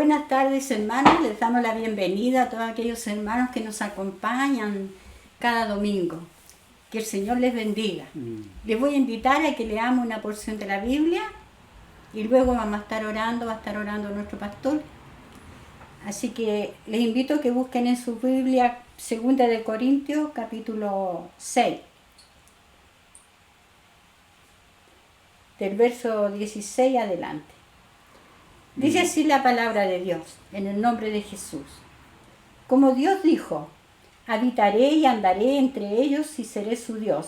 buenas tardes, hermanos. Les damos la bienvenida a todos aquellos hermanos que nos acompañan cada domingo. Que el Señor les bendiga. Les voy a invitar a que leamos una porción de la Biblia y luego va a estar orando nuestro pastor. Así que les invito a que busquen en su Biblia 2 de Corintios, capítulo 6. Del verso 16 adelante. Dice así la palabra de Dios, en el nombre de Jesús. Como Dios dijo, habitaré y andaré entre ellos y seré su Dios,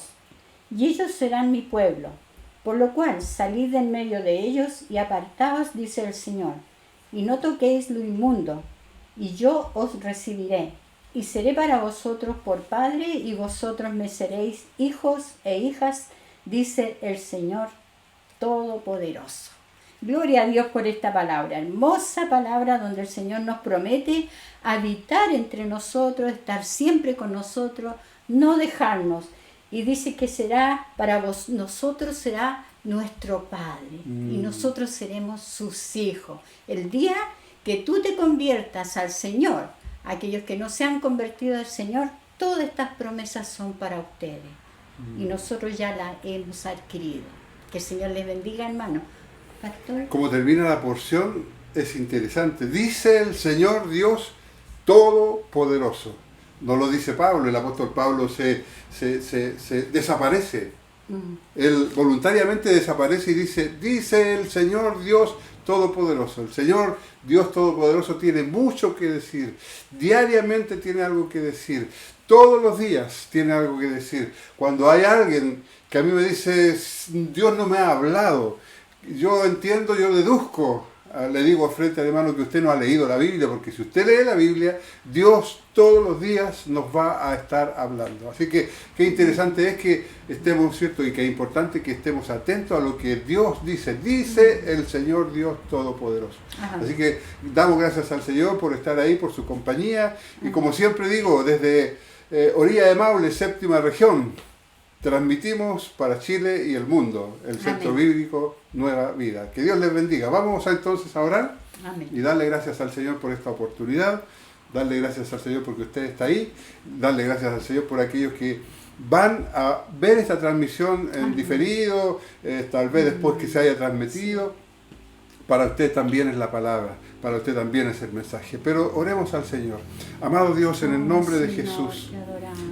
y ellos serán mi pueblo. Por lo cual, salid de en medio de ellos y apartaos, dice el Señor, y no toquéis lo inmundo, y yo os recibiré, y seré para vosotros por Padre, y vosotros me seréis hijos e hijas, dice el Señor Todopoderoso. Gloria a Dios por esta palabra, hermosa palabra donde el Señor nos promete habitar entre nosotros, estar siempre con nosotros, no dejarnos. Y dice que será para nosotros será nuestro Padre y nosotros seremos sus hijos. El día que tú te conviertas al Señor, aquellos que no se han convertido al Señor, todas estas promesas son para ustedes y nosotros ya las hemos adquirido. Que el Señor les bendiga, hermano. Pastor. Como termina la porción, es interesante. Dice el Señor Dios Todopoderoso. No lo dice Pablo, el apóstol Pablo se desaparece. Él voluntariamente desaparece y dice el Señor Dios Todopoderoso. El Señor Dios Todopoderoso tiene mucho que decir. Diariamente tiene algo que decir. Todos los días tiene algo que decir. Cuando hay alguien que a mí me dice, Dios no me ha hablado, yo entiendo, yo deduzco, le digo frente al hermano que usted no ha leído la Biblia, porque si usted lee la Biblia, Dios todos los días nos va a estar hablando. Así que qué interesante es que estemos, ¿cierto? Y qué importante que estemos atentos a lo que Dios dice. Dice el Señor Dios Todopoderoso. Ajá. Así que damos gracias al Señor por estar ahí, por su compañía. Y como siempre digo, desde Orilla de Maule, séptima región, transmitimos para Chile y el mundo, el Centro Bíblico Nueva Vida. Que Dios les bendiga. Vamos entonces a orar. Amén. Y darle gracias al Señor por esta oportunidad, darle gracias al Señor porque usted está ahí, darle gracias al Señor por aquellos que van a ver esta transmisión en diferido, tal vez después que se haya transmitido. Para usted también es la palabra, para usted también es el mensaje. Pero oremos al Señor. Amado Dios, en el nombre de Jesús,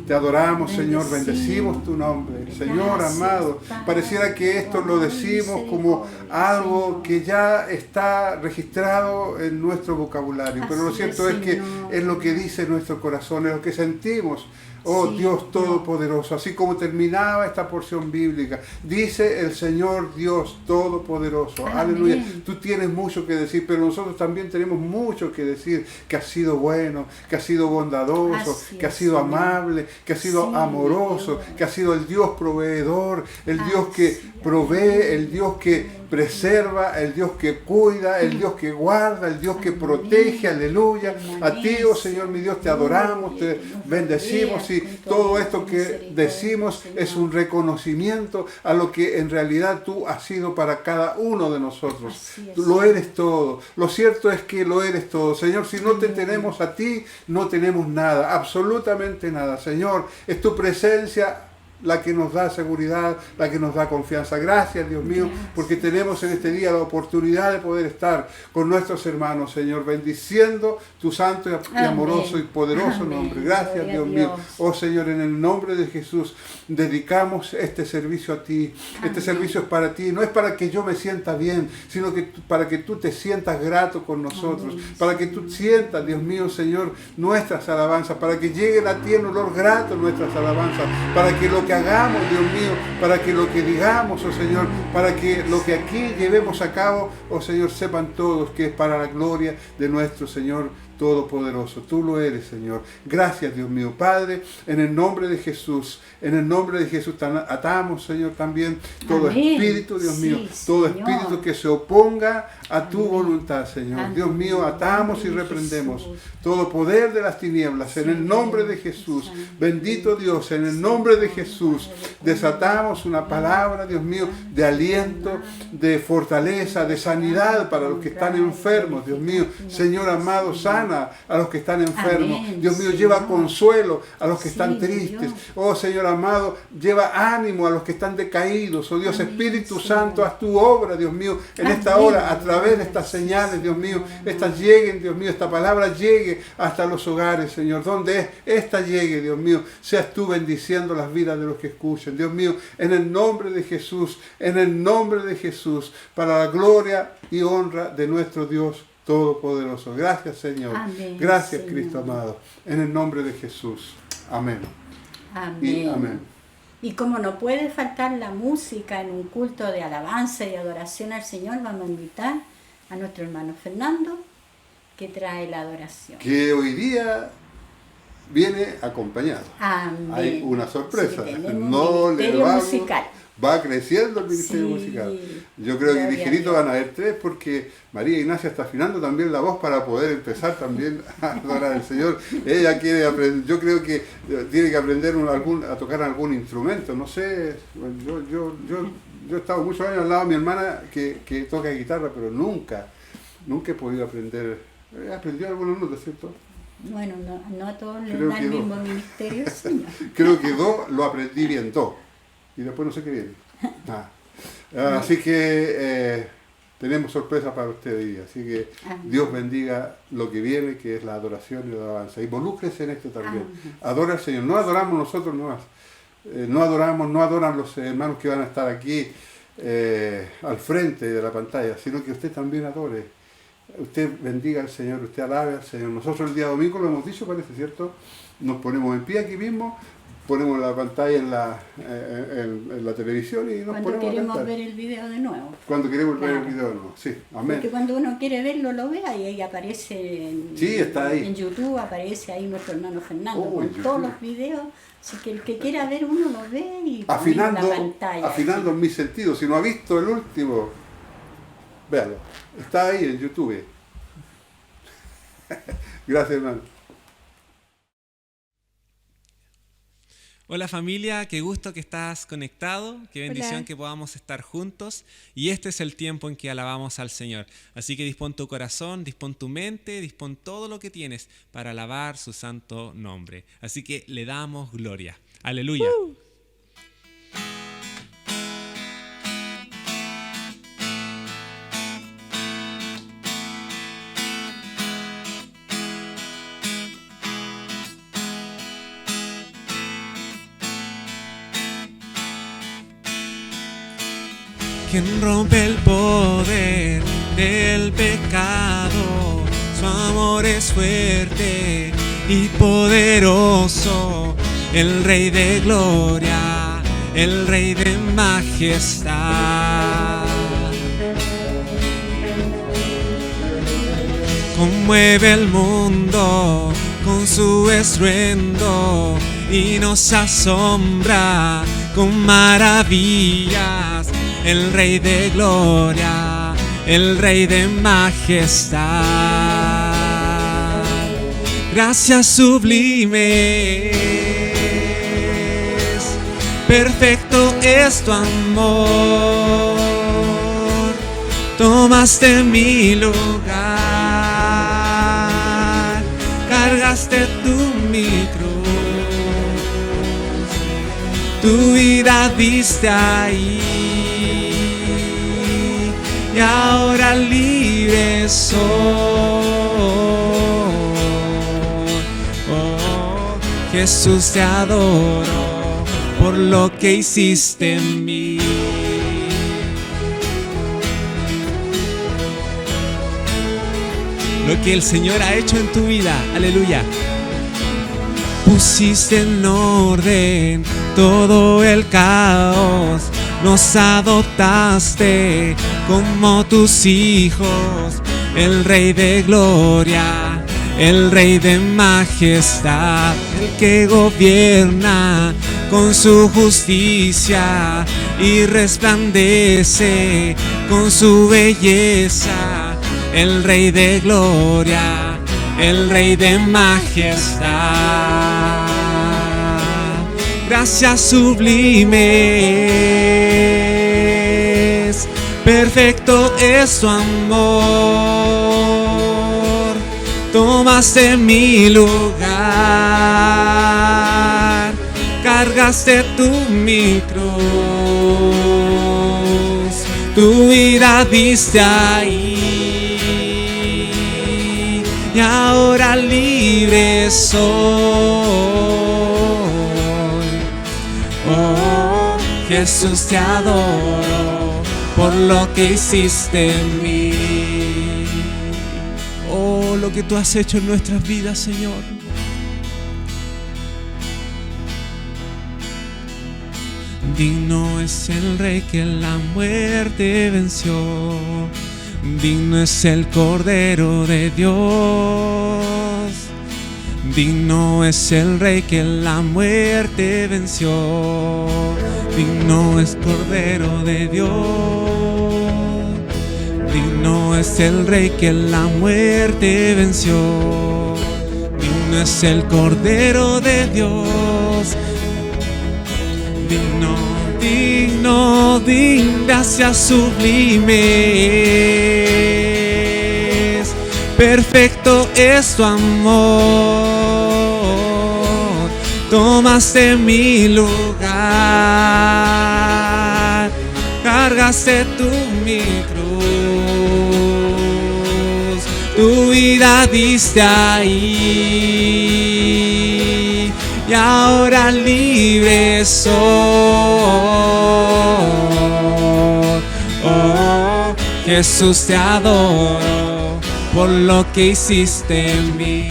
te adoramos, Señor, bendecimos tu nombre. Señor amado, pareciera que esto lo decimos como algo que ya está registrado en nuestro vocabulario, pero lo cierto es que es lo que dice nuestro corazón, es lo que sentimos. Oh Dios Todopoderoso, así como terminaba esta porción bíblica, dice el Señor Dios Todopoderoso, aleluya. Tú tienes mucho que decir, pero nosotros también tenemos mucho que decir, que has sido bueno, que has sido bondadoso, que has sido amable, que has sido amoroso, que has sido el Dios proveedor, el Dios que provee, el Dios que preserva, el Dios que cuida, el Dios que guarda, el Dios que protege, aleluya. A ti, oh Señor mi Dios, te adoramos, te bendecimos y todo esto que decimos es un reconocimiento a lo que en realidad tú has sido para cada uno de nosotros. Tú lo eres todo. Lo cierto es que lo eres todo. Señor, si no te tenemos a ti, no tenemos nada, absolutamente nada. Señor, es tu presencia la que nos da seguridad, la que nos da confianza. Gracias, Dios mío, porque tenemos en este día la oportunidad de poder estar con nuestros hermanos, Señor, bendiciendo tu santo y amoroso y poderoso nombre. Gracias, Dios mío. Oh, Señor, en el nombre de Jesús, dedicamos este servicio a ti. Este servicio es para ti. No es para que yo me sienta bien, sino que para que tú te sientas grato con nosotros, para que tú sientas, Dios mío, Señor, nuestras alabanzas, para que lleguen a ti en olor grato nuestras alabanzas, para que lo que hagamos, Dios mío, para que lo que digamos, oh Señor, para que lo que aquí llevemos a cabo, oh Señor, sepan todos que es para la gloria de nuestro Señor Todopoderoso. Tú lo eres, Señor. Gracias, Dios mío. Padre, en el nombre de Jesús, atamos, Señor, también todo espíritu, Dios mío, todo espíritu que se oponga a tu voluntad, Señor. Dios mío, atamos y reprendemos todo poder de las tinieblas en el nombre de Jesús. Bendito Dios, en el nombre de Jesús, desatamos una palabra, Dios mío, de aliento, de fortaleza, de sanidad para los que están enfermos, Dios mío. Señor amado, sana a los que están enfermos. Dios mío, lleva consuelo a los que están tristes. Oh Señor amado, lleva ánimo a los que están decaídos. Oh Dios, Espíritu Santo, haz tu obra, Dios mío, en esta hora, a través de estas señales, Dios mío. Estas lleguen, Dios mío, esta palabra llegue hasta los hogares, Señor. Donde esta llegue, Dios mío, seas tú bendiciendo las vidas de los que escuchen. Dios mío, en el nombre de Jesús, para la gloria y honra de nuestro Dios Todopoderoso. Gracias, Señor. Amén, Gracias, Señor. Cristo amado. En el nombre de Jesús. Amén. Amén. Y amén. Y como no puede faltar la música en un culto de alabanza y adoración al Señor, vamos a invitar a nuestro hermano Fernando, que trae la adoración. Que hoy día viene acompañado. Amén. Hay una sorpresa. Sí, tenemos No un le ministerio vamos. musical. Va creciendo el ministerio Sí. musical. Yo creo que Gloria a ligerito Dios. van a haber 3 porque María Ignacia está afinando también la voz para poder empezar también a adorar al Señor. Ella quiere aprender, yo creo que tiene que aprender a tocar algún instrumento. No sé, yo he estado muchos años al lado de mi hermana que toca guitarra, pero nunca he podido aprender. Aprendió algunos notas, ¿cierto? Bueno, no a todos les Creo da que el no. mismo ministerio, Señor. Creo que lo aprendí bien y después no sé qué viene. Así que tenemos sorpresas para usted hoy día. Así que Amén. Dios bendiga lo que viene, que es la adoración y la alabanza. Involúcrese en esto también. Amén. Adora al Señor. No adoramos nosotros nomás. No adoran los hermanos que van a estar aquí al frente de la pantalla, sino que usted también adore. Usted bendiga al Señor, usted alabe al Señor. Nosotros el día domingo lo hemos dicho, parece, ¿cierto? Nos ponemos en pie aquí mismo, ponemos la pantalla en la televisión y nos Cuando ponemos a queremos cantar. ver el video de nuevo. Cuando queremos ver el Claro. video, no. Sí, amén. Porque cuando uno quiere verlo, lo ve y ahí aparece Sí, está ahí. en YouTube, aparece ahí nuestro hermano Fernando Oh, con en todos YouTube. los videos. Así que el que quiera ver uno lo ve y pone la Afinando pantalla. mis sentidos. Si no ha visto el último, véalo. Está ahí en YouTube. Gracias, hermano. Hola familia, qué gusto que estás conectado, qué bendición Hola. que podamos estar juntos y este es el tiempo en que alabamos al Señor. Así que dispón tu corazón, dispón tu mente, dispón todo lo que tienes para alabar su santo nombre. Así que le damos gloria. Aleluya. Quien rompe el poder del pecado, su amor es fuerte y poderoso, el Rey de gloria, el Rey de majestad. Conmueve el mundo con su estruendo y nos asombra con maravillas. El Rey de gloria, el Rey de majestad. Gracias sublimes, perfecto es tu amor. Tomaste mi lugar, cargaste mi cruz, tu vida diste ahí. Y ahora libre soy. Oh, Jesús, te adoro por lo que hiciste en mí. Lo que el Señor ha hecho en tu vida, aleluya. Pusiste en orden todo el caos, nos adoptaste como tus hijos, el Rey de gloria, el Rey de majestad, el que gobierna con su justicia y resplandece con su belleza, el Rey de gloria, el Rey de majestad. Gracias sublimes, perfecto es tu amor, tomaste mi lugar, cargaste mi cruz, tu vida diste ahí, y ahora libre soy. Oh, Jesús, te adoro por lo que hiciste en mí. Oh, lo que tú has hecho en nuestras vidas, Señor. Digno es el Rey que la muerte venció. Digno es el Cordero de Dios. Digno es el Rey que la muerte venció. Digno es Cordero de Dios. Digno es el Rey que la muerte venció. Digno es el Cordero de Dios. Digno, digno, digno, gracias sublimes, perfecto es tu amor, tomaste mi lugar, cargaste mi cruz, tu vida diste ahí, y ahora libre soy. Oh, Jesús, te adoro por lo que hiciste en mí.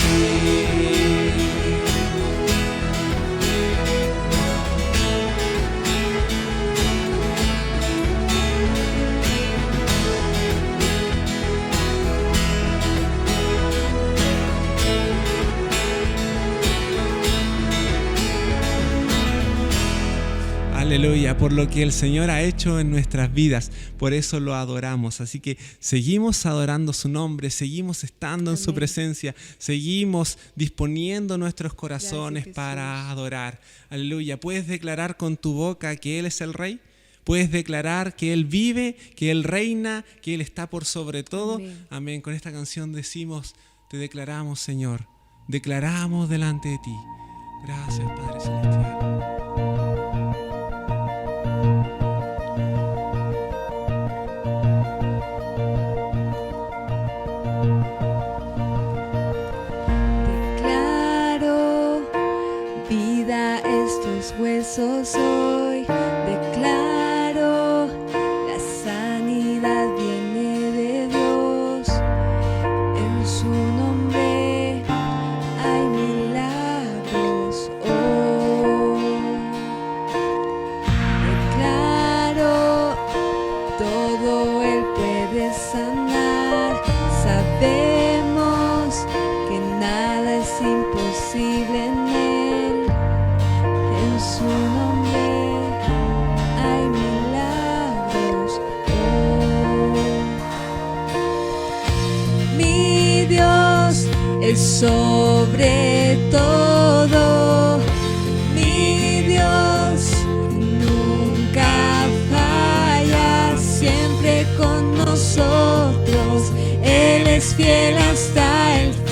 Aleluya, por lo que el Señor ha hecho en nuestras vidas, por eso lo adoramos. Así que seguimos adorando su nombre, seguimos estando en su presencia, seguimos disponiendo nuestros corazones para adorar. Aleluya, ¿puedes declarar con tu boca que Él es el Rey? ¿Puedes declarar que Él vive, que Él reina, que Él está por sobre todo? Amén. Amén. Con esta canción decimos, te declaramos, Señor, declaramos delante de ti. Gracias, Padre Celestial. Huesos hoy, declaro la sanidad viene de Dios, en su nombre hay milagros hoy. Declaro todo Él puede sanar, sabemos que nada es imposible en Él. En su nombre hay milagros hoy. Mi Dios es sobre todo. Mi Dios nunca falla, siempre con nosotros. Él es fiel hasta el final.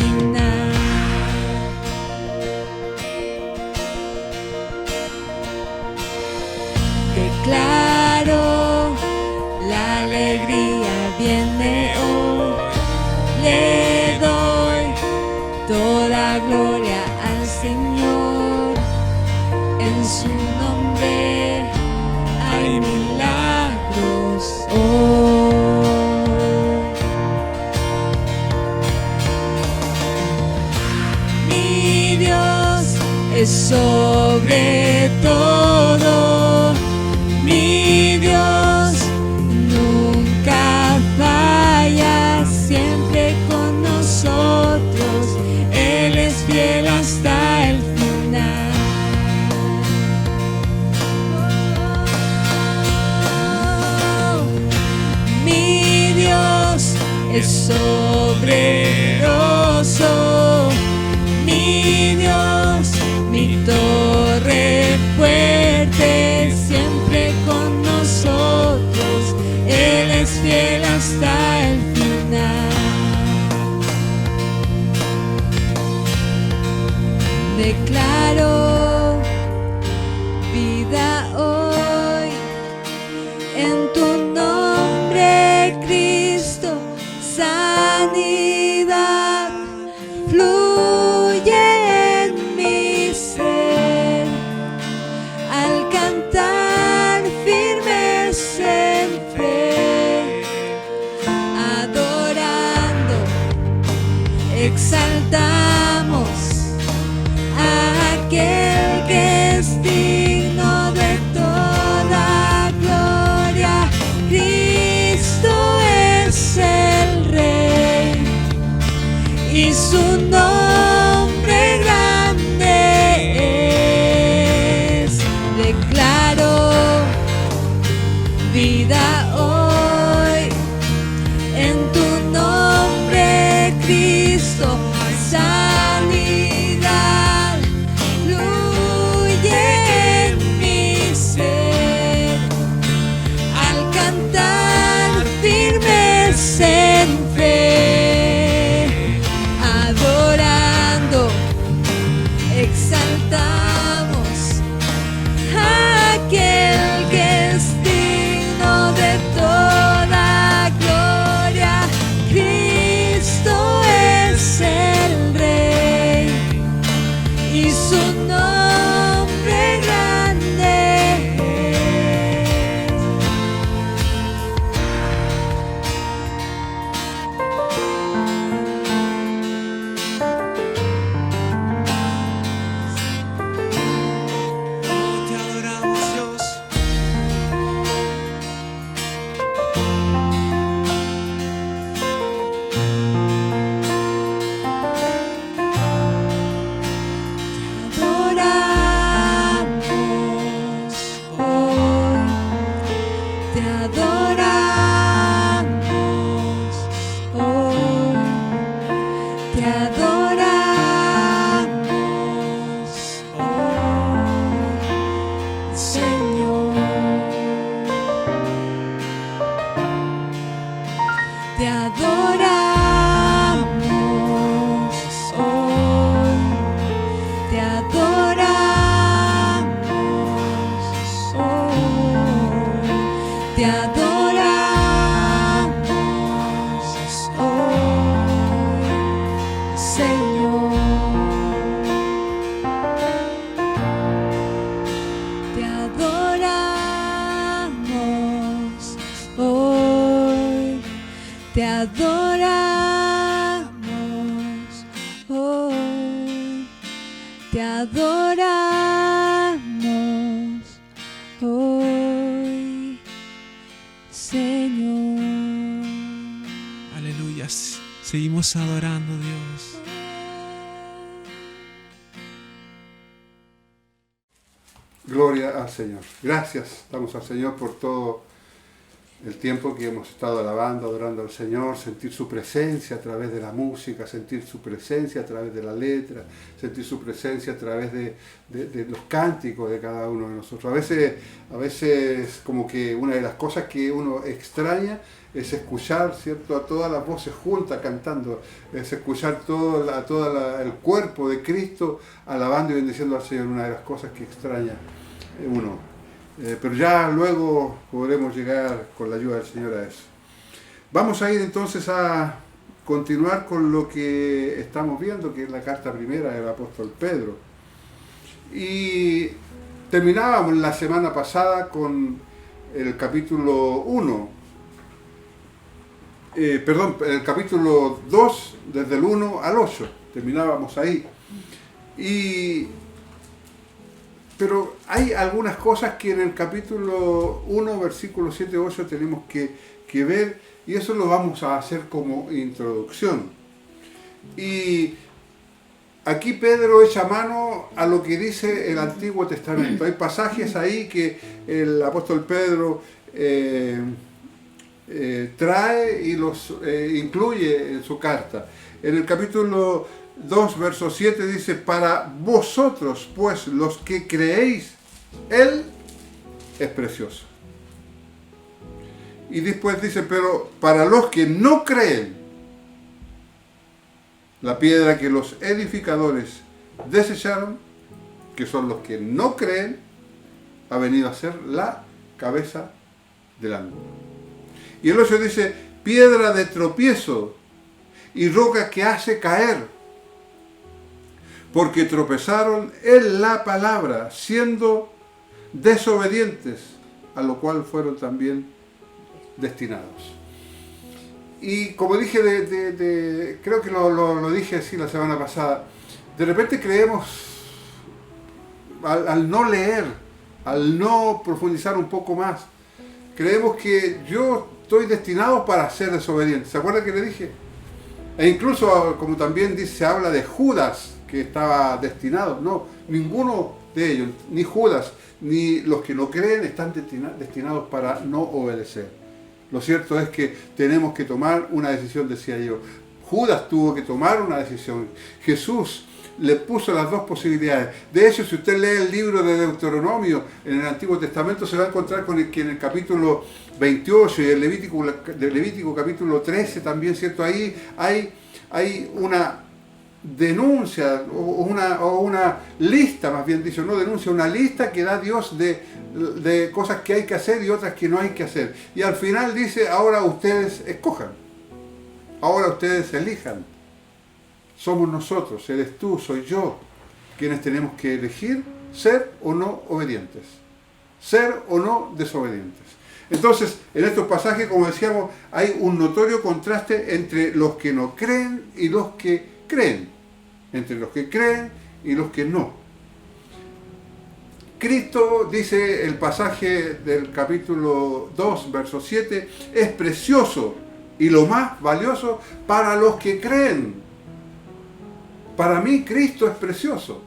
Declaro, la alegría viene hoy, le doy toda gloria al Señor, en su nombre hay milagros hoy. Mi Dios es sobre todo. Mi Dios nunca falla, siempre con nosotros. vida hoy. En tu nombre, Cristo, sanidad fluye en mi ser. Al cantar firmes en fe, adorando, exaltamos a aquel que es digno de toda gloria. Cristo es el Rey y su nombre grande es. Oh, te adoramos, Dios. Te adoramos hoy, te adoramos hoy, Señor. Te adoramos hoy, te adoramos hoy, te adoramos hoy, Señor. Te adoramos hoy, te adoramos hoy, te adoramos hoy, Señor. Aleluya. Seguimos adorando, Dios. Gloria al Señor. Gracias damos al Señor por todo el tiempo que hemos estado alabando, adorando al Señor, sentir su presencia a través de la música, sentir su presencia a través de la letra, sentir su presencia a través de los cánticos de cada uno de nosotros. A veces como que una de las cosas que uno extraña es escuchar, ¿cierto?, a todas las voces juntas cantando, es escuchar todo el cuerpo de Cristo alabando y bendiciendo al Señor, una de las cosas que extraña uno. Pero ya luego podremos llegar con la ayuda del Señor a eso. Vamos a ir entonces a continuar con lo que estamos viendo, que es la carta primera del apóstol Pedro. Y terminábamos la semana pasada con el capítulo 1, el capítulo 2, desde el 1 al 8, terminábamos ahí. Pero hay algunas cosas que en el capítulo 1, versículos 7 y 8 tenemos que ver, y eso lo vamos a hacer como introducción. Y aquí Pedro echa mano a lo que dice el Antiguo Testamento. Hay pasajes ahí que el apóstol Pedro trae y los incluye en su carta. En el capítulo 2, verso 7 dice: para vosotros, pues, los que creéis, Él es precioso. Y después dice: pero para los que no creen, la piedra que los edificadores desecharon, que son los que no creen, ha venido a ser la cabeza del ángulo. Y el 8 dice: piedra de tropiezo y roca que hace caer, porque tropezaron en la palabra, siendo desobedientes, a lo cual fueron también destinados. Y como dije, creo que lo dije así la semana pasada, de repente creemos, al no leer, al no profundizar un poco más, creemos que yo estoy destinado para ser desobediente. ¿Se acuerdan que le dije? E incluso, como también dice, se habla de Judas, que estaba destinado. No, ninguno de ellos. Ni Judas ni los que no creen están destinados para no obedecer. Lo cierto es que tenemos que tomar una decisión, decía yo. Judas tuvo que tomar una decisión. Jesús le puso las dos posibilidades. De hecho, si usted lee el libro de Deuteronomio en el Antiguo Testamento, se va a encontrar con que en el capítulo 28 y el Levítico capítulo 13 también, ¿cierto? Ahí hay una denuncia o una lista, más bien dicho, no denuncia, una lista que da Dios de cosas que hay que hacer y otras que no hay que hacer. Y al final dice, ahora ustedes escojan, ahora ustedes elijan. Somos nosotros, eres tú, soy yo, quienes tenemos que elegir ser o no obedientes, ser o no desobedientes. Entonces, en estos pasajes, como decíamos, hay un notorio contraste entre los que no creen y los que creen, entre los que creen y los que no. Cristo, dice el pasaje del capítulo 2, verso 7, es precioso y lo más valioso para los que creen. Para mí Cristo es precioso.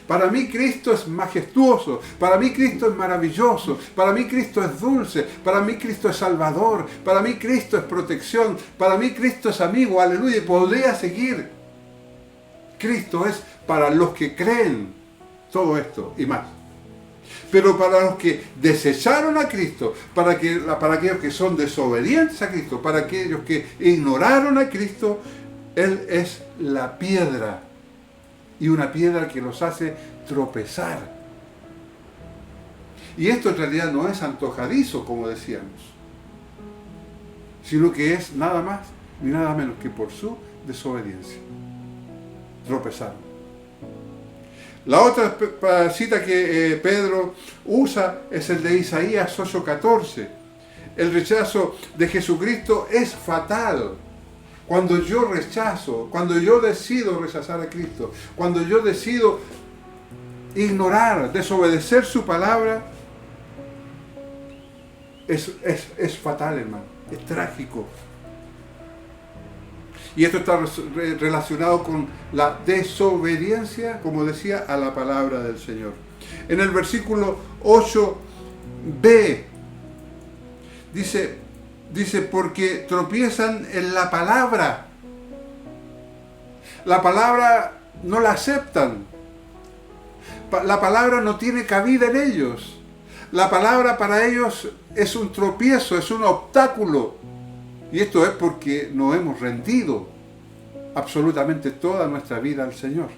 Para mí Cristo es majestuoso. Para mí Cristo es maravilloso. Para mí Cristo es dulce. Para mí Cristo es salvador. Para mí Cristo es protección. Para mí Cristo es amigo. Aleluya. Y podría seguir. Cristo es para los que creen todo esto y más. Pero para los que desecharon a Cristo, para aquellos que son desobedientes a Cristo, para aquellos que ignoraron a Cristo, Él es la piedra, y una piedra que los hace tropezar. Y esto en realidad no es antojadizo, como decíamos, sino que es nada más ni nada menos que por su desobediencia. Tropezaron. La otra cita que Pedro usa es el de Isaías 8:14. El rechazo de Jesucristo es fatal. Cuando yo rechazo, cuando yo decido rechazar a Cristo, cuando yo decido ignorar, desobedecer su palabra, es fatal, hermano, es trágico. Y esto está relacionado con la desobediencia, como decía, a la palabra del Señor. En el versículo 8b dice, porque tropiezan en la palabra. La palabra no la aceptan. La palabra no tiene cabida en ellos. La palabra para ellos es un tropiezo, es un obstáculo. Y esto es porque no hemos rendido absolutamente toda nuestra vida al Señor.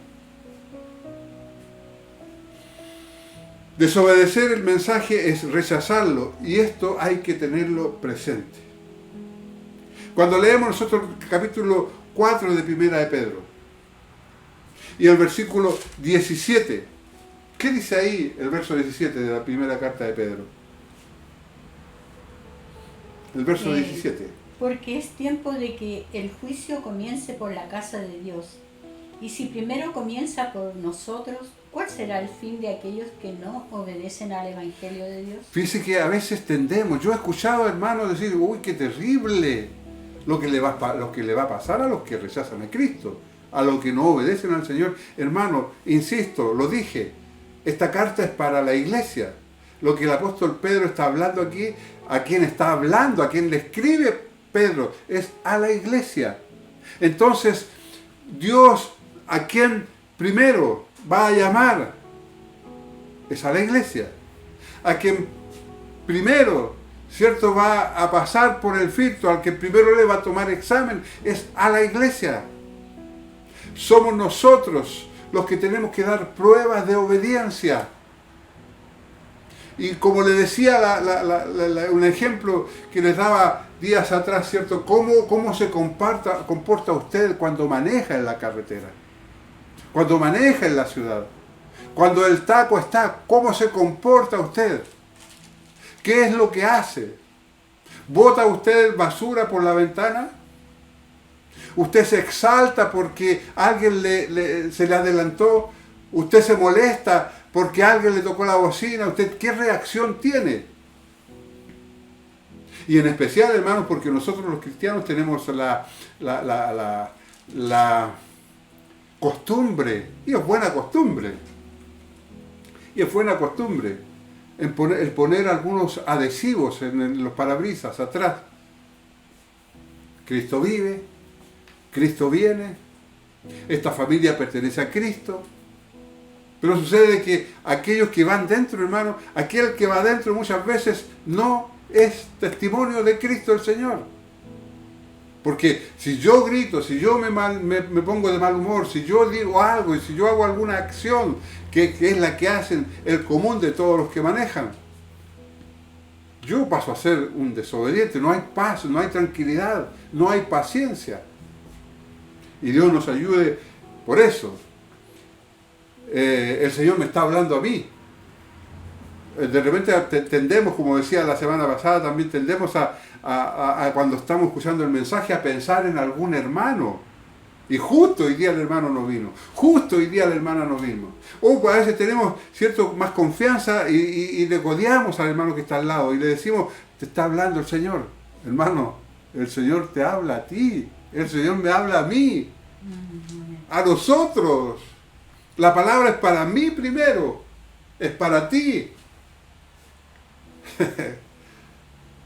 Desobedecer el mensaje es rechazarlo, y esto hay que tenerlo presente. Cuando leemos nosotros el capítulo 4 de Primera de Pedro y el versículo 17, ¿qué dice ahí el verso 17 de la primera carta de Pedro? El verso 17. Porque es tiempo de que el juicio comience por la casa de Dios. Y si primero comienza por nosotros, ¿cuál será el fin de aquellos que no obedecen al Evangelio de Dios? Fíjese que a veces tendemos, yo he escuchado hermanos decir, uy, qué terrible lo que le va a pasar a los que rechazan a Cristo, a los que no obedecen al Señor. Hermano, insisto, lo dije, esta carta es para la iglesia. Lo que el apóstol Pedro está hablando aquí, a quien está hablando, a quien le escribe Pedro, es a la iglesia. Entonces, Dios a quien primero va a llamar es a la iglesia. A quien primero, ¿cierto?, va a pasar por el filtro, al que primero le va a tomar examen, es a la iglesia. Somos nosotros los que tenemos que dar pruebas de obediencia. Y como le decía un ejemplo que les daba días atrás, ¿cierto? ¿Cómo se comporta usted cuando maneja en la carretera? Cuando maneja en la ciudad. Cuando el taco está, ¿cómo se comporta usted? ¿Qué es lo que hace? ¿Bota usted basura por la ventana? ¿Usted se exalta porque alguien se le adelantó? ¿Usted se molesta porque alguien le tocó la bocina? ¿Usted qué reacción tiene? Y en especial, hermanos, porque nosotros los cristianos tenemos la costumbre, y es buena costumbre, Y es buena costumbre el poner algunos adhesivos en los parabrisas atrás. Cristo vive, Cristo viene, esta familia pertenece a Cristo. Pero sucede que aquellos que van dentro, hermano, aquel que va dentro muchas veces no es testimonio de Cristo el Señor. Porque si yo grito, si yo me pongo de mal humor, si yo digo algo y si yo hago alguna acción que es la que hacen el común de todos los que manejan, yo paso a ser un desobediente. No hay paz, no hay tranquilidad, no hay paciencia. Y Dios nos ayude por eso. El Señor me está hablando a mí. De repente tendemos, como decía la semana pasada, también tendemos a cuando estamos escuchando el mensaje a pensar en algún hermano. Y justo hoy día el hermano no vino. Justo hoy día la hermana no vino. O a veces tenemos cierto más confianza y le codeamos al hermano que está al lado y le decimos, te está hablando el Señor. Hermano, el Señor te habla a ti. El Señor me habla a mí. A nosotros. La palabra es para mí primero. Es para ti.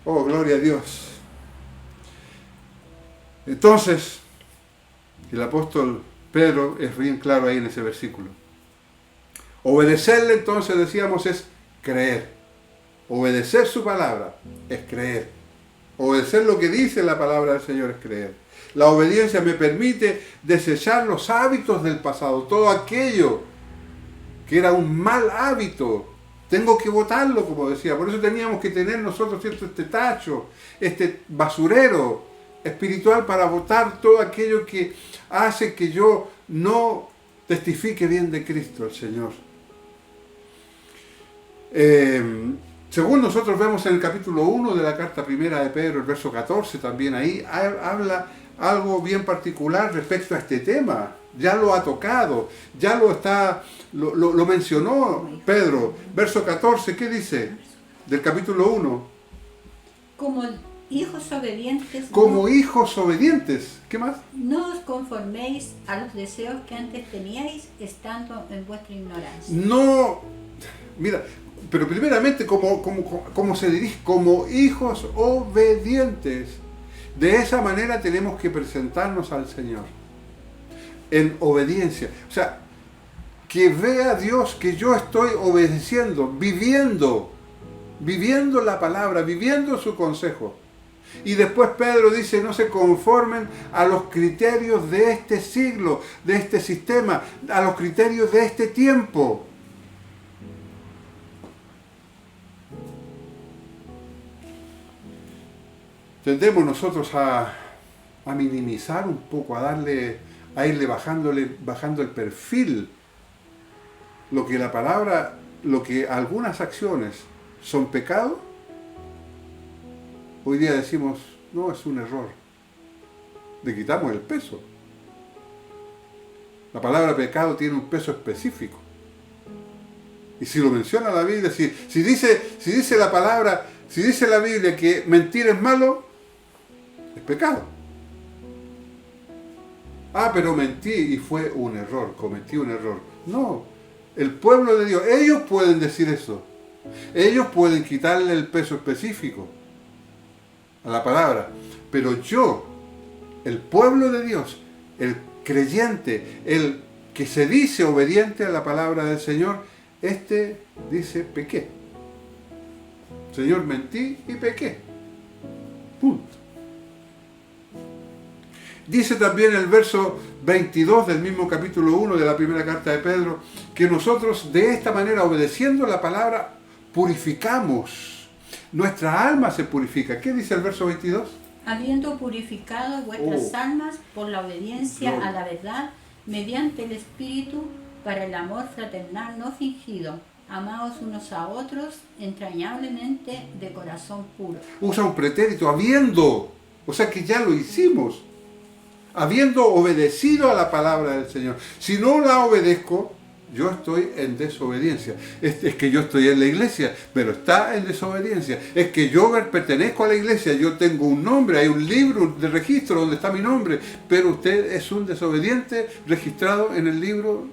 Oh, gloria a Dios. Entonces, el apóstol Pedro es bien claro ahí en ese versículo. Obedecerle, entonces decíamos, es creer. Obedecer su palabra es creer. Obedecer lo que dice la palabra del Señor es creer. La obediencia me permite desechar los hábitos del pasado, todo aquello que era un mal hábito. Tengo que botarlo, como decía. Por eso teníamos que tener nosotros, ¿cierto?, este tacho, este basurero espiritual para botar todo aquello que hace que yo no testifique bien de Cristo, el Señor. Según nosotros vemos en el capítulo 1 de la carta primera de Pedro, el verso 14, también ahí habla algo bien particular respecto a este tema. Ya lo ha tocado, ya lo mencionó Pedro. Verso 14, ¿qué dice? Del capítulo 1. Como hijos obedientes. Como hijos obedientes. ¿Qué más? No os conforméis a los deseos que antes teníais estando en vuestra ignorancia. No, mira, pero primeramente como se dirige, como hijos obedientes. De esa manera tenemos que presentarnos al Señor. En obediencia. O sea, que vea Dios que yo estoy obedeciendo, viviendo la palabra, viviendo su consejo. Y después Pedro dice, no se conformen a los criterios de este siglo, de este sistema, a los criterios de este tiempo. Tendemos nosotros a minimizar un poco, a irle bajando el perfil. Lo que la palabra, lo que algunas acciones son pecado, hoy día decimos, no, es un error. Le quitamos el peso. La palabra pecado tiene un peso específico. Y si lo menciona la Biblia, si dice la palabra, si dice la Biblia que mentir es malo, es pecado. Ah, pero mentí y fue un error, cometí un error. No, el pueblo de Dios, ellos pueden decir eso. Ellos pueden quitarle el peso específico a la palabra. Pero yo, el pueblo de Dios, el creyente, el que se dice obediente a la palabra del Señor, dice pequé. Señor, mentí y pequé. Punto. Dice también el verso 22 del mismo capítulo 1 de la primera carta de Pedro, que nosotros de esta manera, obedeciendo la palabra, purificamos. Nuestra alma se purifica. ¿Qué dice el verso 22? Habiendo purificado vuestras almas por la obediencia a la verdad, mediante el Espíritu, para el amor fraternal no fingido. Amaos unos a otros entrañablemente de corazón puro. Usa un pretérito, habiendo. O sea que ya lo hicimos. Habiendo obedecido a la palabra del Señor. Si no la obedezco, yo estoy en desobediencia. Es que yo estoy en la iglesia, pero está en desobediencia. Es que yo pertenezco a la iglesia, yo tengo un nombre, hay un libro de registro donde está mi nombre, pero usted es un desobediente registrado en el libro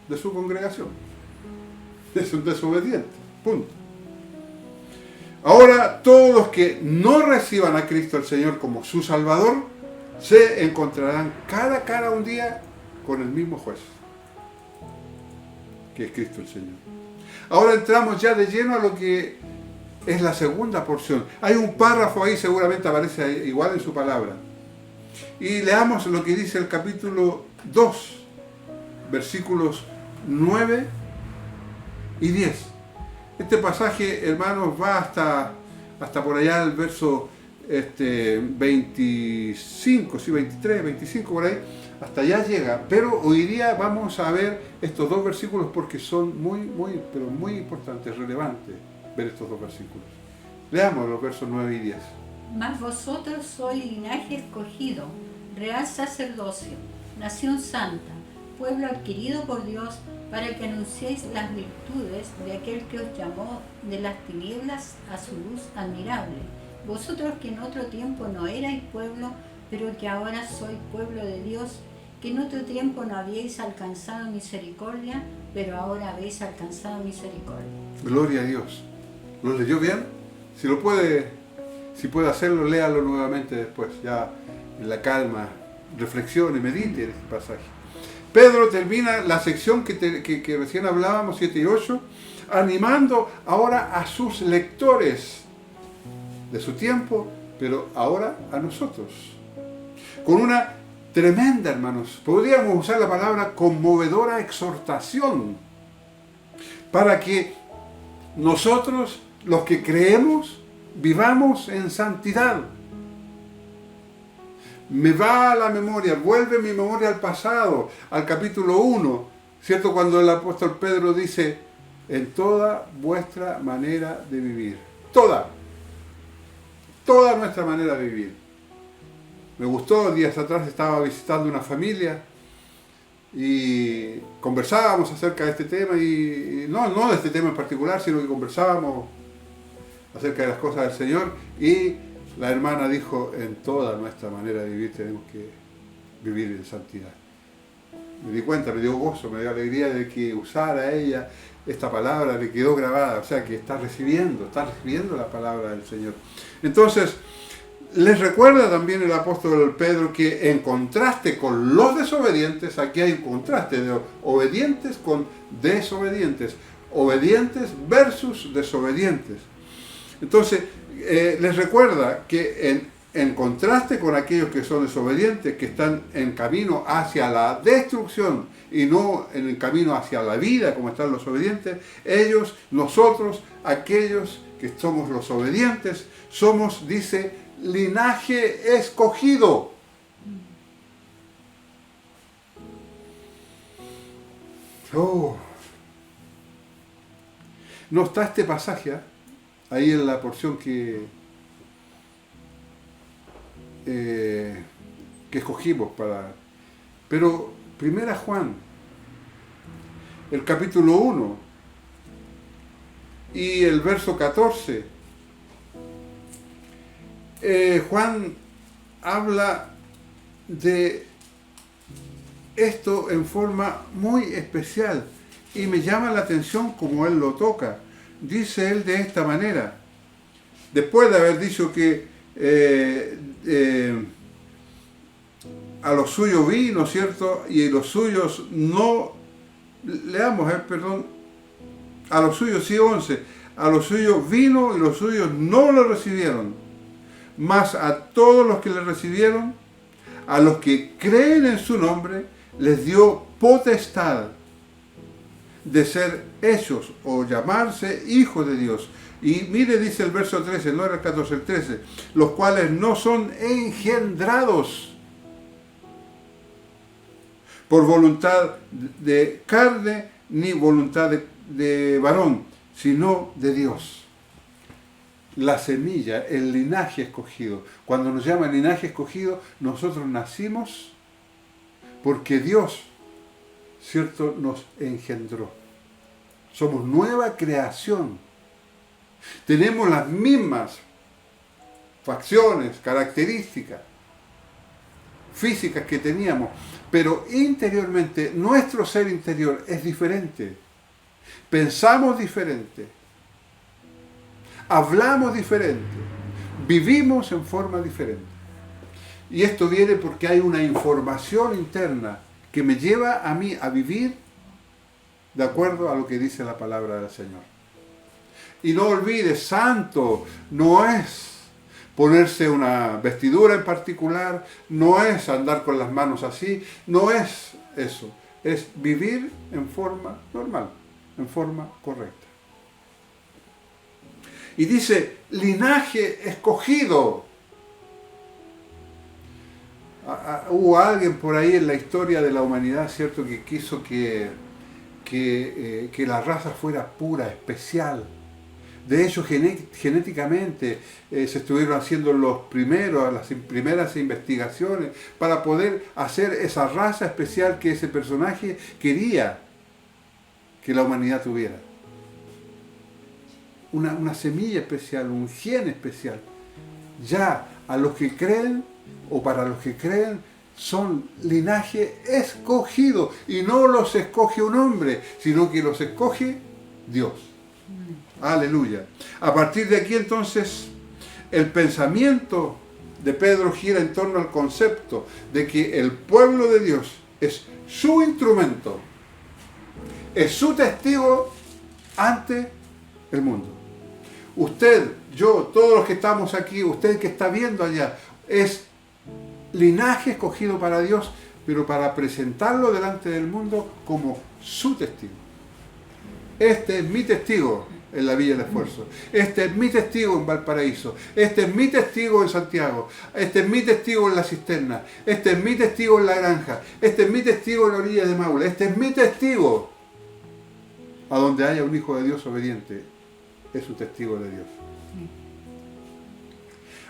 de su congregación. Es un desobediente. Punto. Ahora, todos los que no reciban a Cristo el Señor como su Salvador, se encontrarán cara a cara un día con el mismo juez, que es Cristo el Señor. Ahora entramos ya de lleno a lo que es la segunda porción. Hay un párrafo ahí, seguramente aparece igual en su palabra. Y leamos lo que dice el capítulo 2, versículos 9 y 10. Este pasaje, hermanos, va hasta por allá el verso 25, sí, 23, 25 por ahí, hasta allá llega. Pero hoy día vamos a ver estos dos versículos porque son pero muy importantes, relevantes ver estos dos versículos. Leamos los versos 9 y 10. Mas vosotros sois linaje escogido, real sacerdocio, nación santa, pueblo adquirido por Dios, para que anunciéis las virtudes de aquel que os llamó de las tinieblas a su luz admirable. Vosotros que en otro tiempo no erais pueblo, pero que ahora sois pueblo de Dios, que en otro tiempo no habíais alcanzado misericordia, pero ahora habéis alcanzado misericordia. Gloria a Dios. ¿Lo leyó bien? Si puede hacerlo, léalo nuevamente después, ya en la calma, reflexione, medite en este pasaje. Pedro termina la sección que recién hablábamos, 7 y 8, animando ahora a sus lectores de su tiempo, pero ahora a nosotros. Con una tremenda, hermanos, podríamos usar la palabra conmovedora exhortación, para que nosotros, los que creemos, vivamos en santidad. Me va a la memoria, vuelve mi memoria al pasado, al capítulo 1, ¿cierto? Cuando el apóstol Pedro dice, en toda vuestra manera de vivir. Toda nuestra manera de vivir. Me gustó, días atrás estaba visitando una familia y conversábamos acerca de este tema, y no de este tema en particular, sino que conversábamos acerca de las cosas del Señor, y la hermana dijo, en toda nuestra manera de vivir tenemos que vivir en santidad. Me di cuenta, me dio gozo, me dio alegría de que usara ella esta palabra, le quedó grabada, o sea que está recibiendo la palabra del Señor. Entonces, les recuerda también el apóstol Pedro que en contraste con los desobedientes, aquí hay un contraste de obedientes con desobedientes, obedientes versus desobedientes. Entonces, les recuerda que en contraste con aquellos que son desobedientes, que están en camino hacia la destrucción y no en el camino hacia la vida como están los obedientes, nosotros, aquellos que somos los obedientes, somos, dice, linaje escogido. Oh. No está este pasaje, ahí en la porción que escogimos para... Pero 1 Juan, el capítulo 1 y el verso 14, Juan habla de esto en forma muy especial y me llama la atención como él lo toca. Dice él de esta manera, después de haber dicho que a los suyos vino, ¿cierto? Y los suyos no, leamos, perdón, a los suyos, sí, 11, a los suyos vino y los suyos no lo recibieron, mas a todos los que le recibieron, a los que creen en su nombre, les dio potestad de ser hechos o llamarse hijos de Dios. Y mire, dice el verso 13, no era el 14, el 13, los cuales no son engendrados por voluntad de carne ni voluntad de varón, sino de Dios. La semilla, el linaje escogido. Cuando nos llama linaje escogido, nosotros nacimos porque Dios, ¿cierto?, nos engendró. Somos nueva creación. Tenemos las mismas facciones, características físicas que teníamos, pero interiormente nuestro ser interior es diferente. pensamos diferente, hablamos diferente, vivimos en forma diferente. Y esto viene porque hay una información interna que me lleva a mí a vivir de acuerdo a lo que dice la palabra del Señor. Y no olvides, santo no es ponerse una vestidura en particular, no es andar con las manos así, no es eso, es vivir en forma normal, en forma correcta. Y dice, linaje escogido. Hubo alguien por ahí en la historia de la humanidad, ¿cierto?, que quiso que la raza fuera pura, especial. De hecho, genéticamente se estuvieron haciendo las primeras investigaciones para poder hacer esa raza especial que ese personaje quería que la humanidad tuviera. Una semilla especial, un gen especial. Ya a los que creen, o para los que creen, son linaje escogido. Y no los escoge un hombre, sino que los escoge Dios. Aleluya. A partir de aquí entonces el pensamiento de Pedro gira en torno al concepto de que el pueblo de Dios es su instrumento, es su testigo ante el mundo. Usted, yo, todos los que estamos aquí, usted que está viendo allá, es linaje escogido para Dios, pero para presentarlo delante del mundo como su testigo. Este es mi testigo en la Villa del Esfuerzo. Este es mi testigo en Valparaíso. Este es mi testigo en Santiago. Este es mi testigo en La Cisterna. Este es mi testigo en La Granja. Este es mi testigo en la orilla de Maule. Este es mi testigo. A donde haya un hijo de Dios obediente, es su testigo de Dios.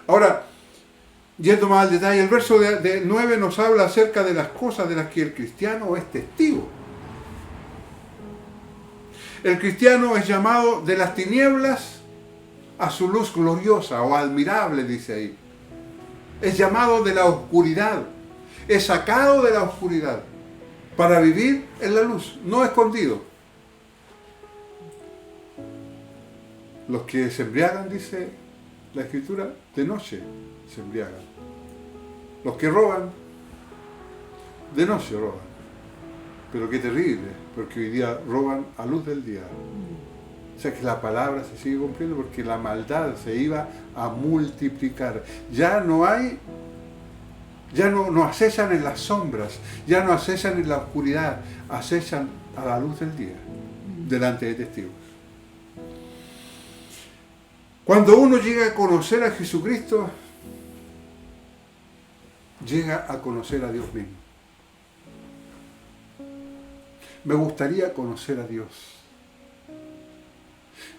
Ahora, yendo más al detalle, el verso de 9 nos habla acerca de las cosas de las que el cristiano es testigo. El cristiano es llamado de las tinieblas a su luz gloriosa o admirable, dice ahí. Es llamado de la oscuridad, es sacado de la oscuridad para vivir en la luz, no escondido. Los que se embriagan, dice la Escritura, de noche se embriagan. Los que roban, de noche roban. Pero qué terrible, porque hoy día roban a luz del día. O sea que la palabra se sigue cumpliendo porque la maldad se iba a multiplicar. Ya no acechan en las sombras, ya no acechan en la oscuridad, acechan a la luz del día, delante de testigos. Cuando uno llega a conocer a Jesucristo, llega a conocer a Dios mismo. Me gustaría conocer a Dios.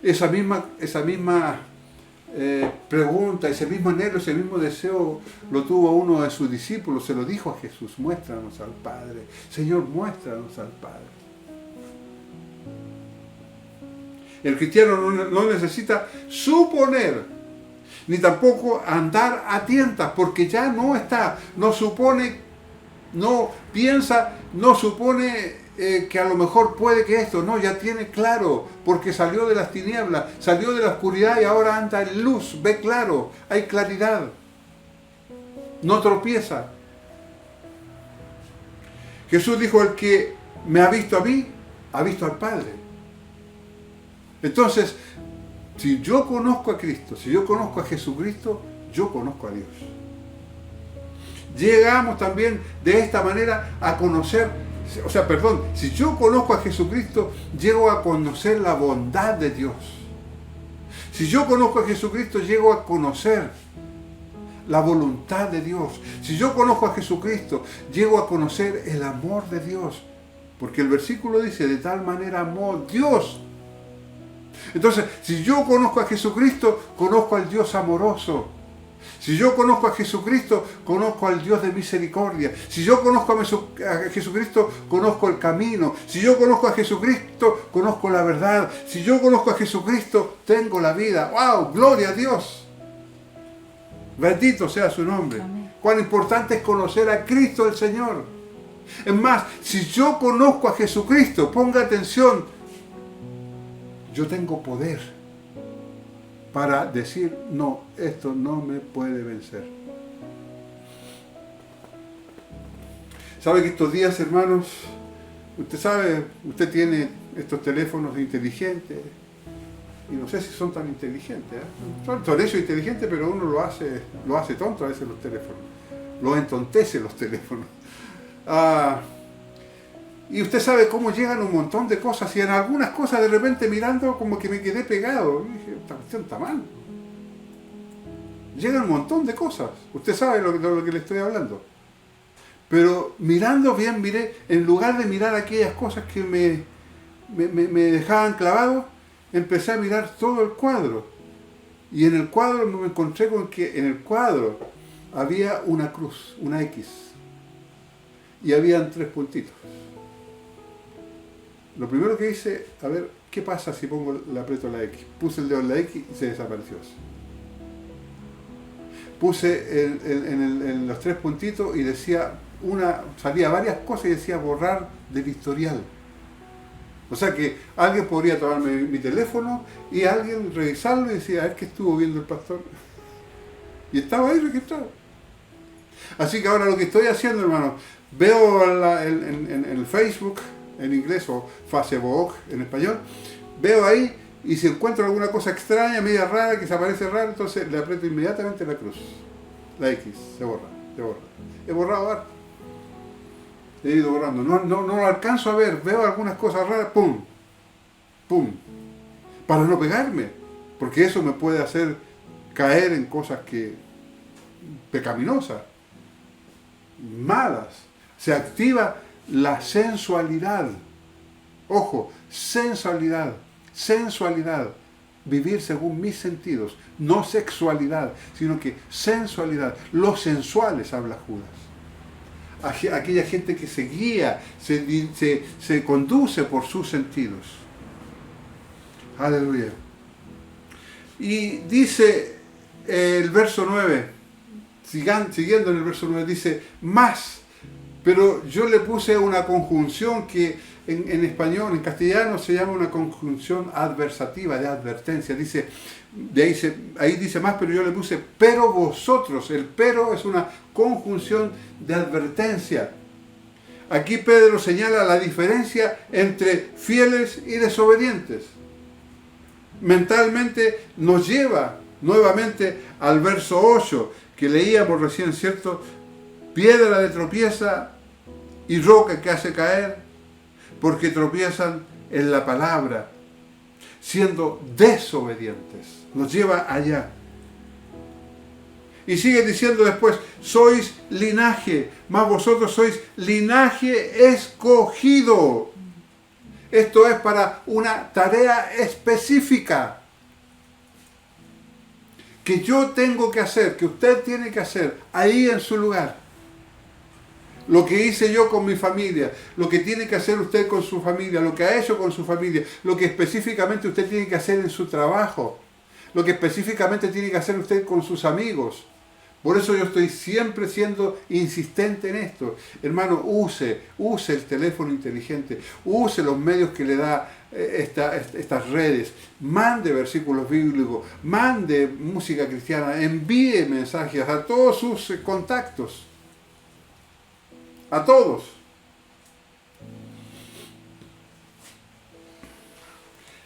Esa misma pregunta, ese mismo anhelo, ese mismo deseo lo tuvo uno de sus discípulos, se lo dijo a Jesús: muéstranos al Padre. Señor, muéstranos al Padre. El cristiano no necesita suponer, ni tampoco andar a tientas, porque ya no está, no supone, no piensa, no supone que a lo mejor puede que esto, no, ya tiene claro, porque salió de las tinieblas, salió de la oscuridad y ahora anda en luz, ve claro, hay claridad, no tropieza. Jesús dijo: el que me ha visto a mí, ha visto al Padre. Entonces, si yo conozco a Cristo, si yo conozco a Jesucristo, yo conozco a Dios. Llegamos también de esta manera a conocer, si yo conozco a Jesucristo, llego a conocer la bondad de Dios. Si yo conozco a Jesucristo, llego a conocer la voluntad de Dios. Si yo conozco a Jesucristo, llego a conocer el amor de Dios. Porque el versículo dice: de tal manera amó Dios. Entonces, si yo conozco a Jesucristo, conozco al Dios amoroso. Si yo conozco a Jesucristo, conozco al Dios de misericordia. Si yo conozco a Jesucristo, conozco el camino. Si yo conozco a Jesucristo, conozco la verdad. Si yo conozco a Jesucristo, tengo la vida. ¡Wow! ¡Gloria a Dios! Bendito sea su nombre. Amén. Cuán importante es conocer a Cristo el Señor. Es más, si yo conozco a Jesucristo, ponga atención, yo tengo poder para decir, no, esto no me puede vencer. ¿Sabe que estos días, hermanos, usted tiene estos teléfonos inteligentes, y no sé si son tan inteligentes, son eso inteligentes, pero uno lo hace tonto a veces los teléfonos, lo entontece los teléfonos. Y usted sabe cómo llegan un montón de cosas, y en algunas cosas de repente mirando como que me quedé pegado, y dije, esta cuestión está mal. Llegan un montón de cosas, usted sabe de lo que le estoy hablando. Pero mirando bien, miré, en lugar de mirar aquellas cosas que me dejaban clavado, empecé a mirar todo el cuadro. Y en el cuadro me encontré con que en el cuadro había una cruz, una X. Y habían 3 puntitos. Lo primero que hice, a ver, ¿qué pasa si le aprieto la X? Puse el dedo en la X y se desapareció. Puse en los 3 puntitos y decía, salía varias cosas y decía borrar del historial. O sea que alguien podría tomarme mi teléfono y alguien revisarlo y decir, a ver qué estuvo viendo el pastor. Y estaba ahí registrado. Así que ahora lo que estoy haciendo, hermano, veo en el Facebook, en inglés, o Facebook en español, veo ahí y si encuentro alguna cosa extraña, media rara, que se aparece rara, entonces le aprieto inmediatamente la cruz. La X, se borra. He borrado harto. He ido borrando, no lo alcanzo a ver, veo algunas cosas raras, pum, para no pegarme, porque eso me puede hacer caer en cosas pecaminosas, malas. Se activa la sensualidad, ojo, sensualidad, vivir según mis sentidos, no sexualidad, sino que sensualidad, los sensuales habla Judas. Aquella gente que se guía, se conduce por sus sentidos. Aleluya. Y dice el verso 9, siguiendo en el verso 9, dice, más, pero yo le puse una conjunción que en español, en castellano se llama una conjunción adversativa, de advertencia. Dice, ahí dice más, pero yo le puse, pero vosotros. El pero es una conjunción de advertencia. Aquí Pedro señala la diferencia entre fieles y desobedientes. Mentalmente nos lleva nuevamente al verso 8 que leíamos recién, ¿cierto? Piedra de tropieza y roca que hace caer, porque tropiezan en la palabra, siendo desobedientes. Nos lleva allá. Y sigue diciendo después, sois linaje, mas vosotros sois linaje escogido. Esto es para una tarea específica que yo tengo que hacer, que usted tiene que hacer ahí en su lugar. Lo que hice yo con mi familia, lo que tiene que hacer usted con su familia, lo que ha hecho con su familia, lo que específicamente usted tiene que hacer en su trabajo, lo que específicamente tiene que hacer usted con sus amigos. Por eso yo estoy siempre siendo insistente en esto. Hermano, use el teléfono inteligente, use los medios que le da estas redes, mande versículos bíblicos, mande música cristiana, envíe mensajes a todos sus contactos. A todos.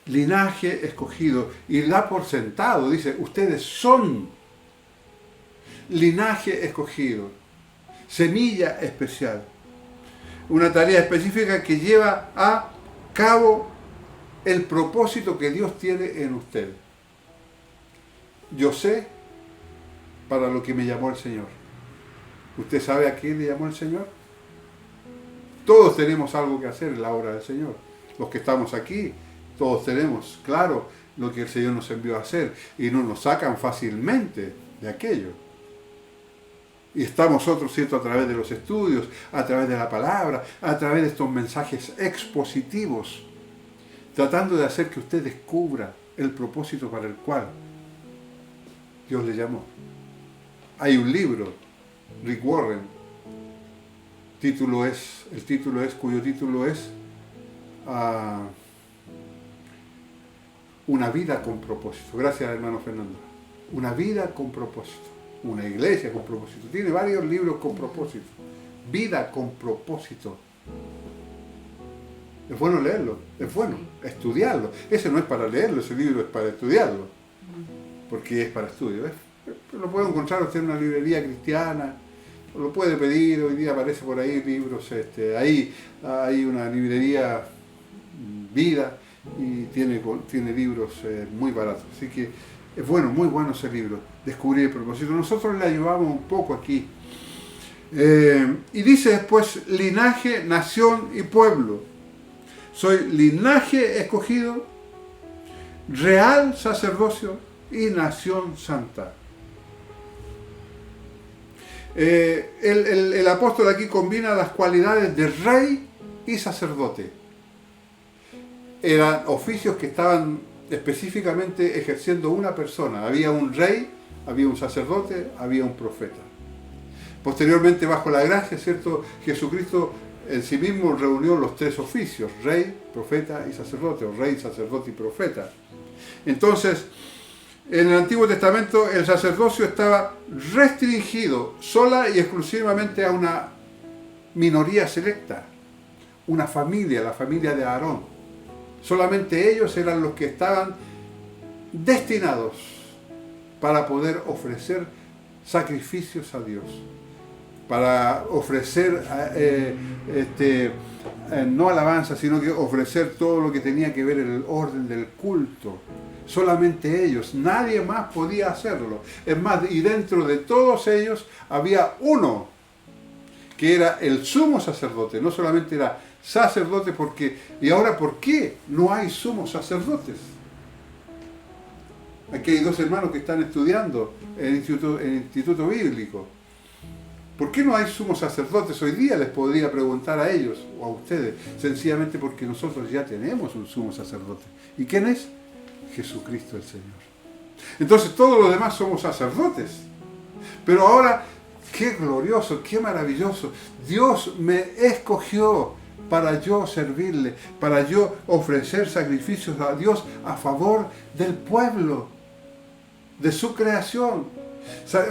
Linaje escogido. Y da por sentado, dice, ustedes son linaje escogido. Semilla especial. Una tarea específica que lleva a cabo el propósito que Dios tiene en usted. Yo sé para lo que me llamó el Señor. ¿Usted sabe a quién le llamó el Señor? Todos tenemos algo que hacer en la obra del Señor. Los que estamos aquí, todos tenemos claro lo que el Señor nos envió a hacer y no nos sacan fácilmente de aquello. Y estamos nosotros, ¿cierto?, a través de los estudios, a través de la palabra, a través de estos mensajes expositivos, tratando de hacer que usted descubra el propósito para el cual Dios le llamó. Hay un libro, Rick Warren, cuyo título es una vida con propósito. Gracias, hermano Fernando. Una vida con propósito. Una iglesia con propósito. Tiene varios libros con propósito. Vida con propósito. Es bueno leerlo, es bueno estudiarlo. Ese no es para leerlo, ese libro es para estudiarlo. Porque es para estudio. Lo puede encontrar usted en una librería cristiana, lo puede pedir, hoy día aparece por ahí libros, ahí hay una librería Vida y tiene libros muy baratos. Así que es bueno, muy bueno ese libro, Descubrir el propósito. Nosotros le ayudamos un poco aquí. Y dice después, linaje, nación y pueblo. Soy linaje escogido, real sacerdocio y nación santa. El apóstol aquí combina las cualidades de rey y sacerdote. Eran oficios que estaban específicamente ejerciendo una persona. Había un rey, había un sacerdote, había un profeta. Posteriormente, bajo la gracia, ¿cierto?, Jesucristo en sí mismo reunió los tres oficios: rey, profeta y sacerdote, o rey, sacerdote y profeta. Entonces, en el Antiguo Testamento el sacerdocio estaba restringido sola y exclusivamente a una minoría selecta, una familia, la familia de Aarón. Solamente ellos eran los que estaban destinados para poder ofrecer sacrificios a Dios, para ofrecer no alabanza, sino que ofrecer todo lo que tenía que ver en el orden del culto. Solamente ellos, nadie más podía hacerlo. Es más, y dentro de todos ellos había uno que era el sumo sacerdote. No solamente era sacerdote, porque, y ahora, ¿por qué no hay sumos sacerdotes? Aquí hay dos hermanos que están estudiando en el instituto bíblico. ¿Por qué no hay sumos sacerdotes? Hoy día les podría preguntar a ellos o a ustedes, sencillamente porque nosotros ya tenemos un sumo sacerdote. ¿Y quién es? Jesucristo el Señor. Entonces todos los demás somos sacerdotes. Pero ahora, qué glorioso, qué maravilloso. Dios me escogió para yo servirle, para yo ofrecer sacrificios a Dios a favor del pueblo, de su creación.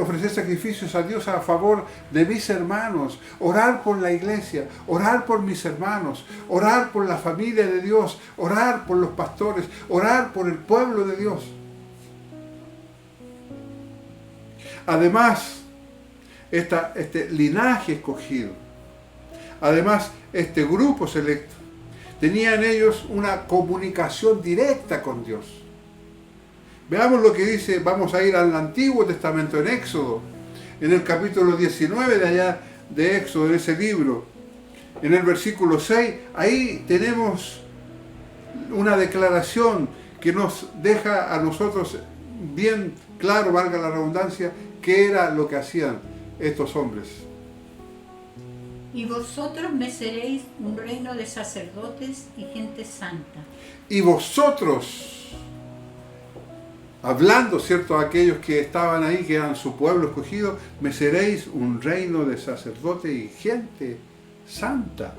Ofrecer sacrificios a Dios a favor de mis hermanos, orar por la iglesia, orar por mis hermanos, orar por la familia de Dios, orar por los pastores, orar por el pueblo de Dios. Además, este linaje escogido, además este grupo selecto, tenían ellos una comunicación directa con Dios. Veamos lo que dice, vamos a ir al Antiguo Testamento, en Éxodo, en el capítulo 19 de allá de Éxodo, en ese libro, en el versículo 6, ahí tenemos una declaración que nos deja a nosotros bien claro, valga la redundancia, qué era lo que hacían estos hombres. Y vosotros me seréis un reino de sacerdotes y gente santa. Y vosotros, hablando, ¿cierto?, a aquellos que estaban ahí, que eran su pueblo escogido, me seréis un reino de sacerdotes y gente santa.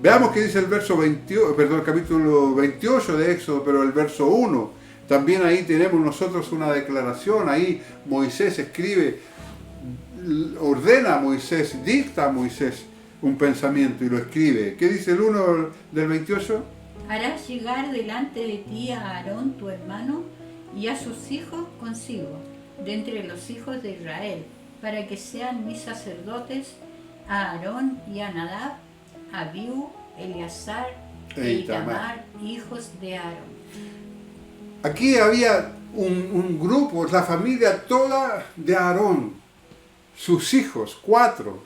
Veamos qué dice el el capítulo 28 de Éxodo, pero el verso 1. También ahí tenemos nosotros una declaración. Ahí Moisés escribe, ordena a Moisés, dicta a Moisés un pensamiento y lo escribe. ¿Qué dice el 1 del 28? Harás llegar delante de ti a Aarón tu hermano y a sus hijos consigo, de entre los hijos de Israel, para que sean mis sacerdotes, a Aarón y a Nadab, a Abiú, Eleazar e Itamar, hijos de Aarón. Aquí había un grupo, la familia toda de Aarón, sus hijos, 4.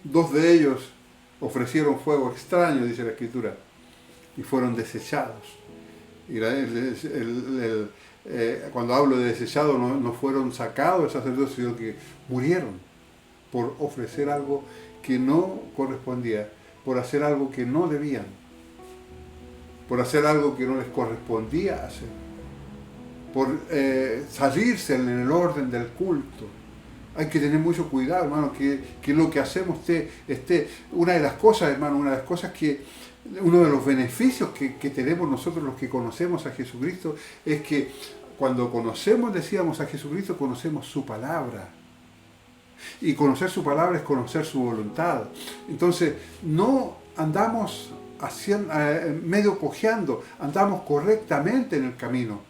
2 de ellos ofrecieron fuego extraño, dice la Escritura, y fueron desechados. Y cuando hablo de desechados, no fueron sacados del sacerdocio, sino que murieron por ofrecer algo que no correspondía, por hacer algo que no debían, por hacer algo que no les correspondía hacer, por salirse en el orden del culto. Hay que tener mucho cuidado, hermano, que lo que hacemos esté. Una de las cosas, hermano, uno de los beneficios que tenemos nosotros los que conocemos a Jesucristo es que cuando decíamos a Jesucristo, conocemos su palabra. Y conocer su palabra es conocer su voluntad. Entonces, no andamos medio cojeando, andamos correctamente en el camino.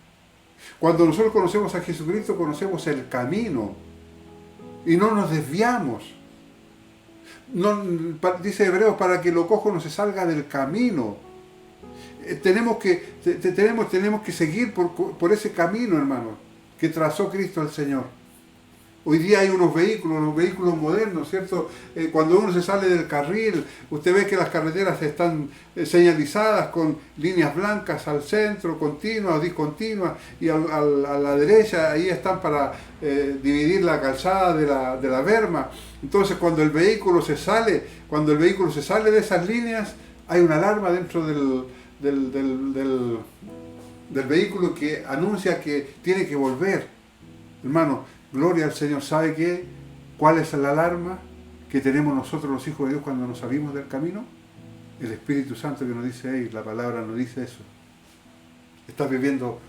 Cuando nosotros conocemos a Jesucristo, conocemos el camino. Y no nos desviamos. Dice Hebreos, para que lo cojo no se salga del camino. Tenemos que seguir por ese camino, hermano, que trazó Cristo el Señor. Hoy día hay unos vehículos modernos, ¿cierto? Cuando uno se sale del carril, usted ve que las carreteras están señalizadas con líneas blancas al centro, continuas o discontinuas, y a la derecha ahí están para dividir la calzada de la berma. Entonces cuando el vehículo se sale de esas líneas, hay una alarma dentro del vehículo que anuncia que tiene que volver. Hermano, gloria al Señor. ¿Sabe qué? ¿Cuál es la alarma que tenemos nosotros los hijos de Dios cuando nos salimos del camino? El Espíritu Santo que nos dice ahí, la palabra nos dice eso. Estás viviendo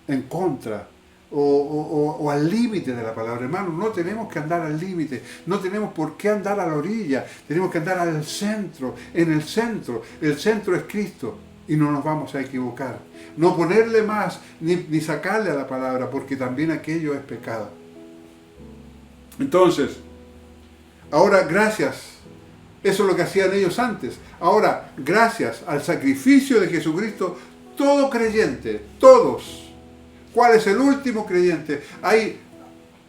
en contra o al límite de la palabra. Hermano, no tenemos que andar al límite, no tenemos por qué andar a la orilla, tenemos que andar al centro, en el centro. El centro es Cristo. Y no nos vamos a equivocar. No ponerle más, ni sacarle a la palabra, porque también aquello es pecado. Entonces, ahora gracias, eso es lo que hacían ellos antes. Ahora, gracias al sacrificio de Jesucristo, todo creyente, todos. ¿Cuál es el último creyente? Hay,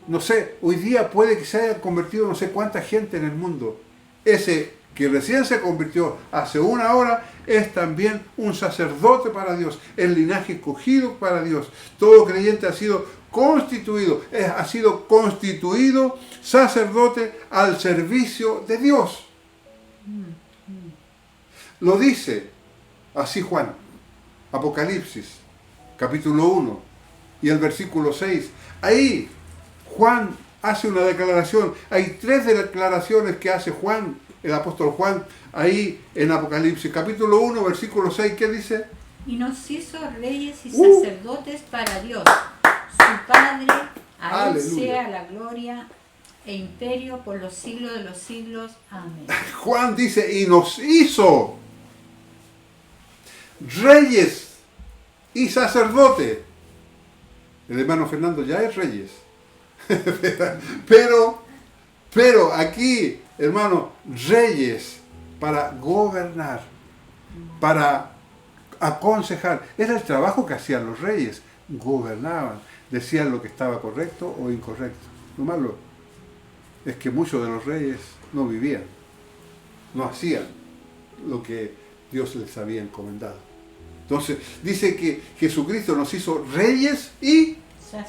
no sé, hoy día puede que se haya convertido no sé cuánta gente en el mundo. Ese que recién se convirtió hace una hora, es también un sacerdote para Dios, el linaje escogido para Dios. Todo creyente ha sido constituido sacerdote al servicio de Dios. Lo dice así Juan, Apocalipsis, capítulo 1 y el versículo 6. Ahí Juan hace una declaración. Hay 3 declaraciones que hace Juan, el apóstol Juan, ahí en Apocalipsis, capítulo 1, versículo 6, ¿qué dice? Y nos hizo reyes y sacerdotes para Dios, su Padre, a Él sea la gloria e imperio por los siglos de los siglos. Amén. Juan dice, y nos hizo reyes y sacerdotes. El hermano Fernando ya es reyes. pero aquí, hermano, reyes para gobernar, para aconsejar. Era el trabajo que hacían los reyes. Gobernaban, decían lo que estaba correcto o incorrecto. Lo malo es que muchos de los reyes no vivían, no hacían lo que Dios les había encomendado. Entonces, dice que Jesucristo nos hizo reyes y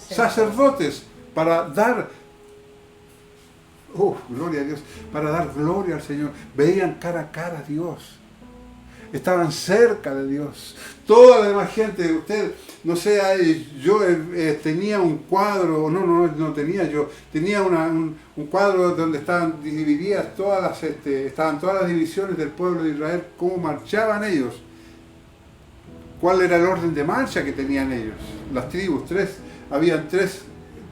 sacerdotes para dar, gloria a Dios, para dar gloria al Señor. Veían cara a cara a Dios. Estaban cerca de Dios. Toda la demás gente, usted, no sé, yo tenía un cuadro, no tenía, yo tenía un cuadro donde estaban divididas estaban todas las divisiones del pueblo de Israel, cómo marchaban ellos, cuál era el orden de marcha que tenían ellos, las tribus, habían 3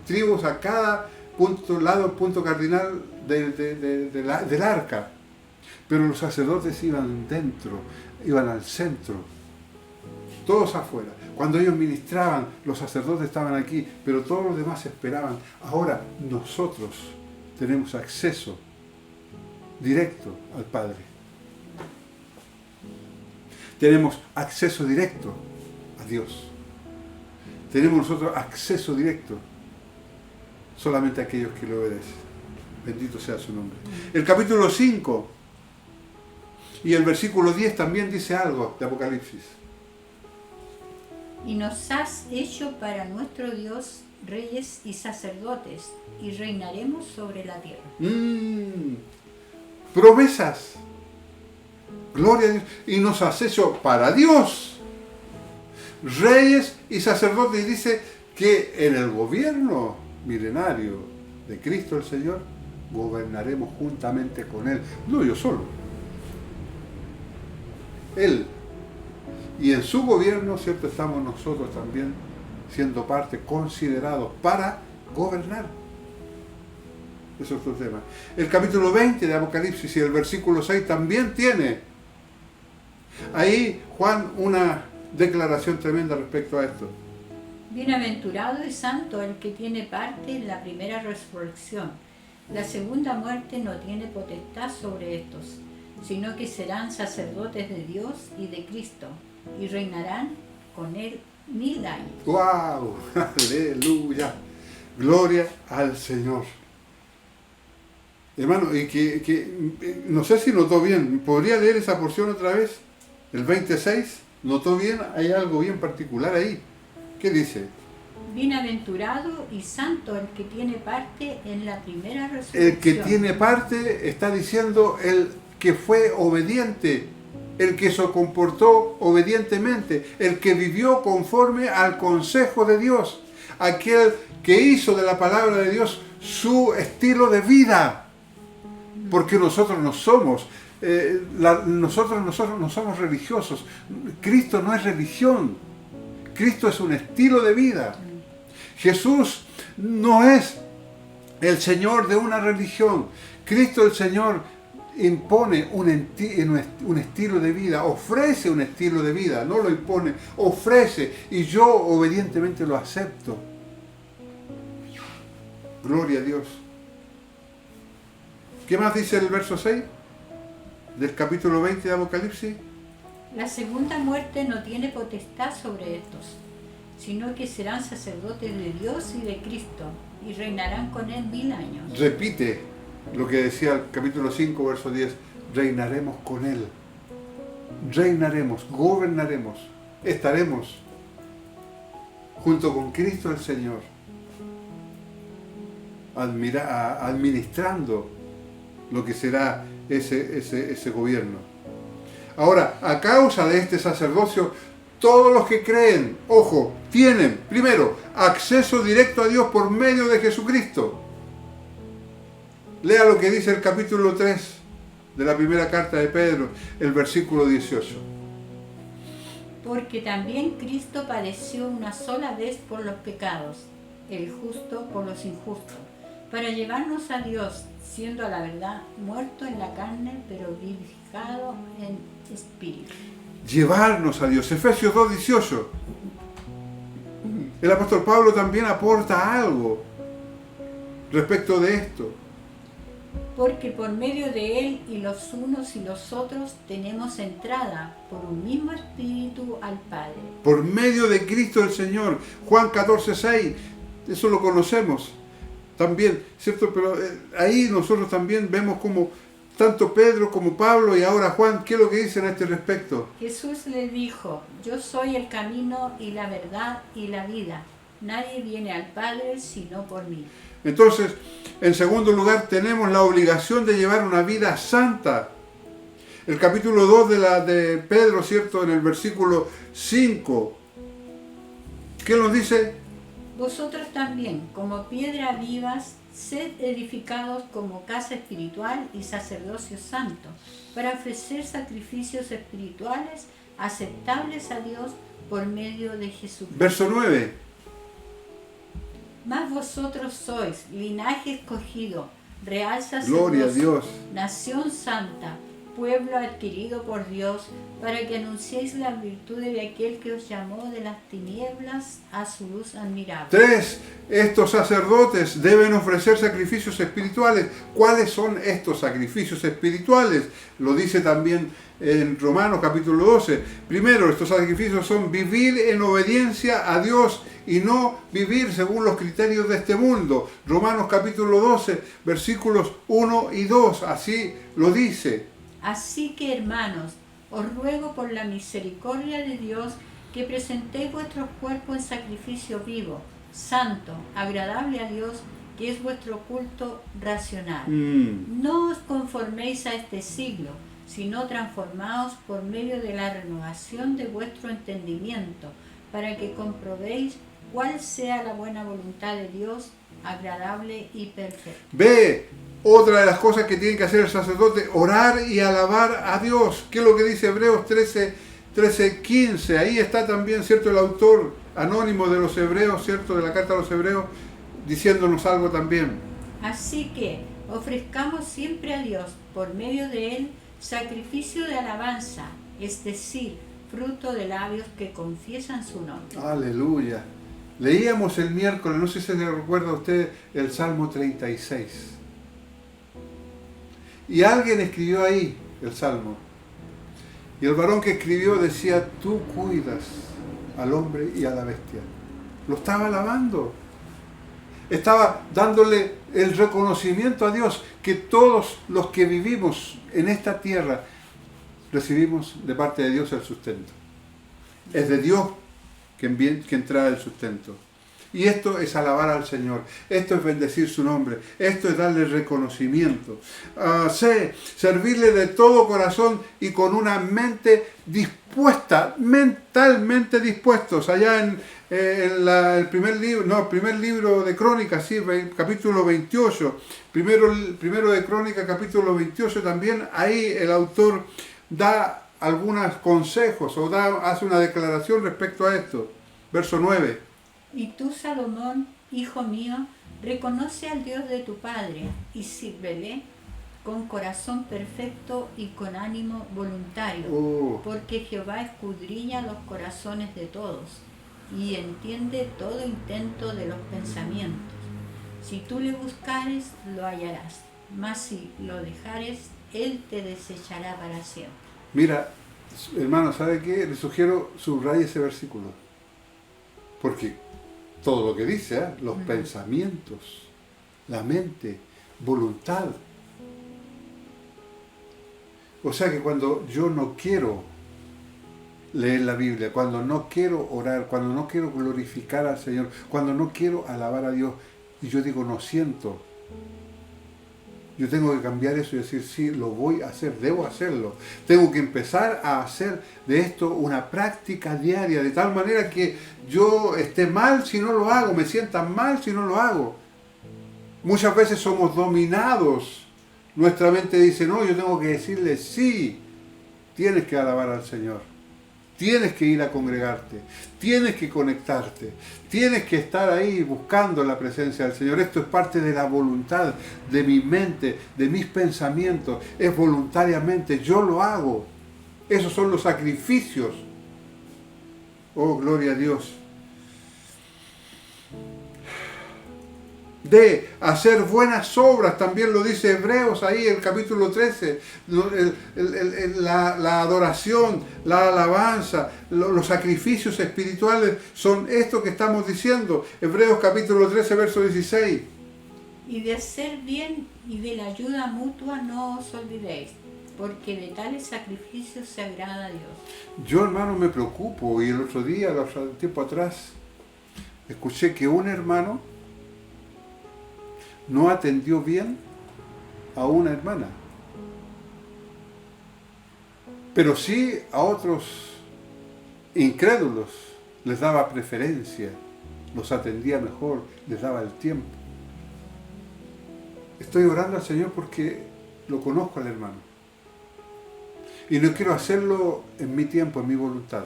tribus a cada punto cardinal del arca, pero los sacerdotes iban dentro, iban al centro, todos afuera. Cuando ellos ministraban, los sacerdotes estaban aquí, pero todos los demás esperaban. Ahora nosotros tenemos acceso directo al Padre. Tenemos acceso directo a Dios. Tenemos nosotros acceso directo solamente a aquellos que le obedecen. Bendito sea su nombre. El capítulo 5 y el versículo 10 también dice algo de Apocalipsis. Y nos has hecho para nuestro Dios reyes y sacerdotes, y reinaremos sobre la tierra. Promesas. Gloria a Dios. Y nos has hecho para Dios reyes y sacerdotes. Y dice que en el gobierno milenario de Cristo el Señor, gobernaremos juntamente con Él. No yo solo. Él. Y en su gobierno, ¿cierto?, estamos nosotros también siendo parte, considerados para gobernar. Eso es otro tema. El capítulo 20 de Apocalipsis y el versículo 6 también tiene ahí Juan una declaración tremenda respecto a esto. Bienaventurado y santo el que tiene parte en la primera resurrección. La segunda muerte no tiene potestad sobre estos, sino que serán sacerdotes de Dios y de Cristo, y reinarán con él 1000 años. ¡Wow! ¡Aleluya! Gloria al Señor. Hermano, y que no sé si notó bien, ¿podría leer esa porción otra vez? El 26, ¿notó bien? Hay algo bien particular ahí. ¿Qué dice? Bienaventurado y santo el que tiene parte en la primera resurrección. El que tiene parte, está diciendo, el que fue obediente, el que se comportó obedientemente, el que vivió conforme al consejo de Dios, aquel que hizo de la palabra de Dios su estilo de vida. Porque nosotros no somos, nosotros no somos religiosos. Cristo no es religión. Cristo es un estilo de vida. Jesús no es el Señor de una religión. Cristo el Señor impone un estilo de vida, ofrece un estilo de vida, no lo impone, ofrece, y yo obedientemente lo acepto. Gloria a Dios. ¿Qué más dice el verso 6 del capítulo 20 de Apocalipsis? La segunda muerte no tiene potestad sobre estos, sino que serán sacerdotes de Dios y de Cristo, y reinarán con él 1000 años. Repite lo que decía el capítulo 5, verso 10, reinaremos con Él. Reinaremos, gobernaremos, estaremos junto con Cristo el Señor, administrando lo que será ese gobierno. Ahora, a causa de este sacerdocio, todos los que creen, ojo, tienen, primero, acceso directo a Dios por medio de Jesucristo. Lea lo que dice el capítulo 3 de la primera carta de Pedro, el versículo 18. Porque también Cristo padeció una sola vez por los pecados, el justo por los injustos, para llevarnos a Dios, siendo a la verdad muerto en la carne, pero vivificado en espíritu. Llevarnos a Dios. Efesios 2:18. El apóstol Pablo también aporta algo respecto de esto. Porque por medio de Él y los unos y los otros tenemos entrada por un mismo espíritu al Padre. Por medio de Cristo el Señor. Juan 14:6. Eso lo conocemos también, ¿cierto? Pero ahí nosotros también vemos como tanto Pedro como Pablo y ahora Juan, ¿qué es lo que dicen a este respecto? Jesús le dijo, yo soy el camino y la verdad y la vida. Nadie viene al Padre sino por mí. Entonces, en segundo lugar, tenemos la obligación de llevar una vida santa. El capítulo 2 de Pedro, ¿cierto? En el versículo 5, ¿qué nos dice? Vosotros también, como piedras vivas, sed edificados como casa espiritual y sacerdocio santo, para ofrecer sacrificios espirituales aceptables a Dios por medio de Jesucristo. Verso 9. Mas vosotros sois linaje escogido, real Gloria a sacerdocio, Dios. nación santa, pueblo adquirido por Dios, para que anunciéis las virtudes de aquel que os llamó de las tinieblas a su luz admirable. 3. Estos sacerdotes deben ofrecer sacrificios espirituales. ¿Cuáles son estos sacrificios espirituales? Lo dice también en Romanos capítulo 12. Primero, estos sacrificios son vivir en obediencia a Dios y no vivir según los criterios de este mundo. Romanos capítulo 12, versículos 1 y 2, así lo dice. Así que, hermanos, os ruego por la misericordia de Dios que presentéis vuestros cuerpos en sacrificio vivo, santo, agradable a Dios, que es vuestro culto racional. No os conforméis a este siglo, sino transformaos por medio de la renovación de vuestro entendimiento, para que comprobéis cuál sea la buena voluntad de Dios, agradable y perfecta. Ve, otra de las cosas que tiene que hacer el sacerdote, orar y alabar a Dios. ¿Qué es lo que dice Hebreos 13:15? Ahí está también, ¿cierto?, el autor anónimo de los Hebreos, ¿cierto?, de la carta a los Hebreos, diciéndonos algo también. Así que ofrezcamos siempre a Dios, por medio de Él, sacrificio de alabanza, es decir, fruto de labios que confiesan su nombre. Aleluya. Leíamos el miércoles, no sé si se recuerda a usted, el Salmo 36. Y alguien escribió ahí el Salmo. Y el varón que escribió decía, tú cuidas al hombre y a la bestia. Lo estaba alabando. Estaba dándole el reconocimiento a Dios que todos los que vivimos en esta tierra recibimos de parte de Dios el sustento. Es de Dios quien trae el sustento. Y esto es alabar al Señor, esto es bendecir su nombre, esto es darle reconocimiento. Servirle de todo corazón y con una mente dispuesta, mentalmente dispuestos. Allá en el primer libro de Crónicas, sí, capítulo 28, primero de Crónicas, capítulo 28, también ahí el autor da algunos consejos o hace una declaración respecto a esto. Verso 9. Y tú, Salomón, hijo mío, reconoce al Dios de tu Padre y sírvele con corazón perfecto y con ánimo voluntario, porque Jehová escudriña los corazones de todos y entiende todo intento de los pensamientos. Si tú le buscares, lo hallarás, mas si lo dejares, él te desechará para siempre. Mira, hermano, ¿sabe qué? Le sugiero subraye ese versículo, porque todo lo que dice, los pensamientos, la mente, voluntad. O sea que cuando yo no quiero leer la Biblia, cuando no quiero orar, cuando no quiero glorificar al Señor, cuando no quiero alabar a Dios, y yo digo, no siento, yo tengo que cambiar eso y decir, sí, lo voy a hacer, debo hacerlo. Tengo que empezar a hacer de esto una práctica diaria, de tal manera que yo esté mal si no lo hago, me sienta mal si no lo hago. Muchas veces somos dominados. Nuestra mente dice, no, yo tengo que decirle, sí, tienes que alabar al Señor. Tienes que ir a congregarte, tienes que conectarte, tienes que estar ahí buscando la presencia del Señor. Esto es parte de la voluntad, de mi mente, de mis pensamientos. Es voluntariamente, yo lo hago. Esos son los sacrificios. Oh, gloria a Dios. De hacer buenas obras, también lo dice Hebreos ahí, el capítulo 13, la adoración, la alabanza, los sacrificios espirituales son esto que estamos diciendo. Hebreos capítulo 13, verso 16. Y de hacer bien y de la ayuda mutua no os olvidéis, porque de tales sacrificios se agrada a Dios. Yo, hermano, me preocupo, y el otro día, tiempo atrás, escuché que un hermano no atendió bien a una hermana, pero sí a otros incrédulos les daba preferencia, los atendía mejor, les daba el tiempo. Estoy orando al Señor porque lo conozco al hermano y no quiero hacerlo en mi tiempo, en mi voluntad.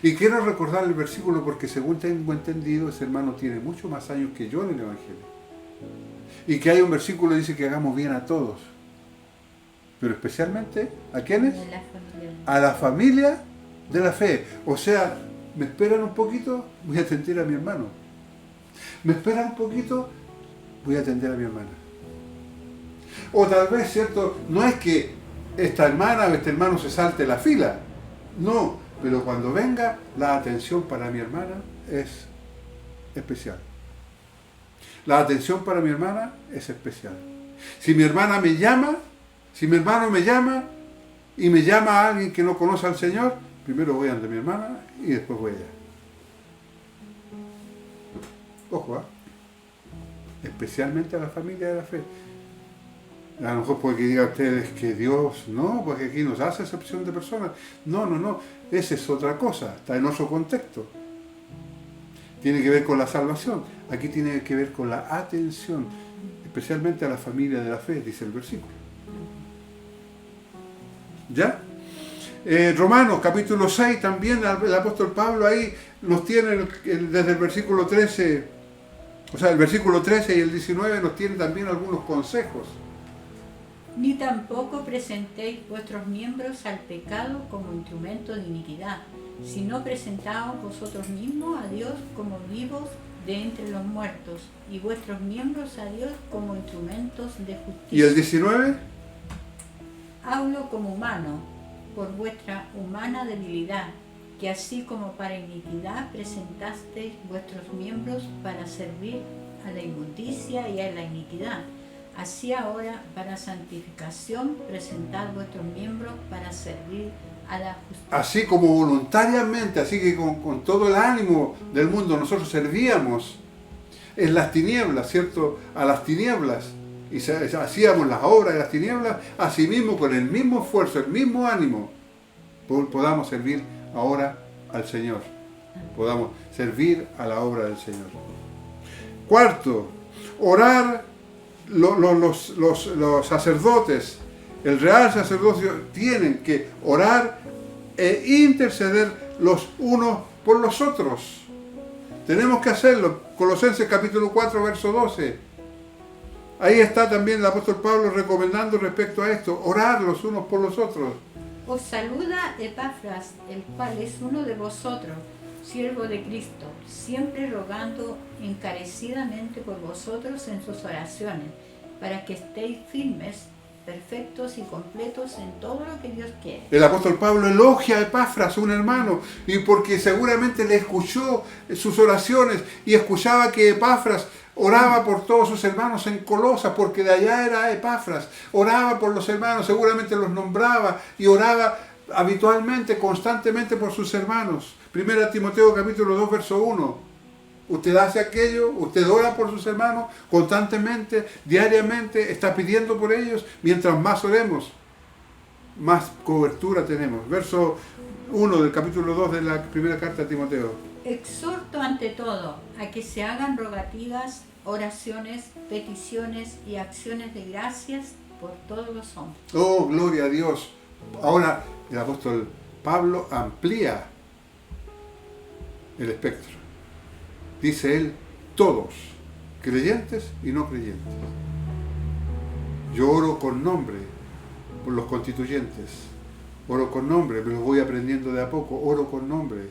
Y quiero recordar el versículo porque, según tengo entendido, ese hermano tiene mucho más años que yo en el Evangelio. Y que hay un versículo que dice que hagamos bien a todos, pero especialmente ¿a quiénes? A la familia de la fe. O sea, me esperan un poquito, voy a atender a mi hermano. Me esperan un poquito, voy a atender a mi hermana. O tal vez, ¿cierto? No es que esta hermana o este hermano se salte la fila, no, pero cuando venga, la atención para mi hermana es especial. La atención para mi hermana es especial. Si mi hermana me llama, si mi hermano me llama y me llama a alguien que no conoce al Señor, primero voy ante mi hermana y después voy allá. Ojo, especialmente a la familia de la fe. A lo mejor puede que diga ustedes que Dios, no, porque aquí nos hace excepción de personas. No, esa es otra cosa, está en otro contexto. tiene que ver con la salvación. Aquí tiene que ver con la atención, especialmente a la familia de la fe, dice el versículo. ¿Ya? Romanos capítulo 6 también el apóstol Pablo ahí nos tiene desde el versículo 13, o sea, el versículo 13 y el 19 nos tiene también algunos consejos. Ni tampoco presentéis vuestros miembros al pecado como instrumento de iniquidad, sino presentaos vosotros mismos a Dios como vivos de entre los muertos, y vuestros miembros a Dios como instrumentos de justicia. ¿Y el 19? Hablo como humano, por vuestra humana debilidad, que así como para iniquidad presentasteis vuestros miembros para servir a la inmundicia y a la iniquidad, así ahora para santificación presentad vuestros miembros para servir a la justicia. Así como voluntariamente, así que con todo el ánimo del mundo nosotros servíamos en las tinieblas, ¿cierto? A las tinieblas, y hacíamos las obras de las tinieblas, asimismo con el mismo esfuerzo, el mismo ánimo, podamos servir ahora al Señor, podamos servir a la obra del Señor. Cuarto, orar. Los sacerdotes, el real sacerdocio, tienen que orar e interceder los unos por los otros. Tenemos que hacerlo. Colosenses capítulo 4, verso 12. Ahí está también el apóstol Pablo recomendando respecto a esto, orar los unos por los otros. Os saluda Epafras, el cual es uno de vosotros, siervo de Cristo, siempre rogando encarecidamente por vosotros en sus oraciones, para que estéis firmes, perfectos y completos en todo lo que Dios quiere. El apóstol Pablo elogia a Epafras, un hermano, y porque seguramente le escuchó sus oraciones y escuchaba que Epafras oraba por todos sus hermanos en Colosas, porque de allá era Epafras, oraba por los hermanos, seguramente los nombraba y oraba habitualmente, constantemente por sus hermanos. 1 Timoteo capítulo 2, verso 1. Usted hace aquello, usted ora por sus hermanos constantemente, diariamente, está pidiendo por ellos. Mientras más oremos, más cobertura tenemos. Verso 1 del capítulo 2 de la primera carta a Timoteo. Exhorto ante todo a que se hagan rogativas, oraciones, peticiones y acciones de gracias por todos los hombres. Oh, gloria a Dios. Ahora el apóstol Pablo amplía el espectro. Dice él, todos, creyentes y no creyentes. Yo oro con nombre por los constituyentes. Oro con nombre, me lo voy aprendiendo de a poco. Oro con nombre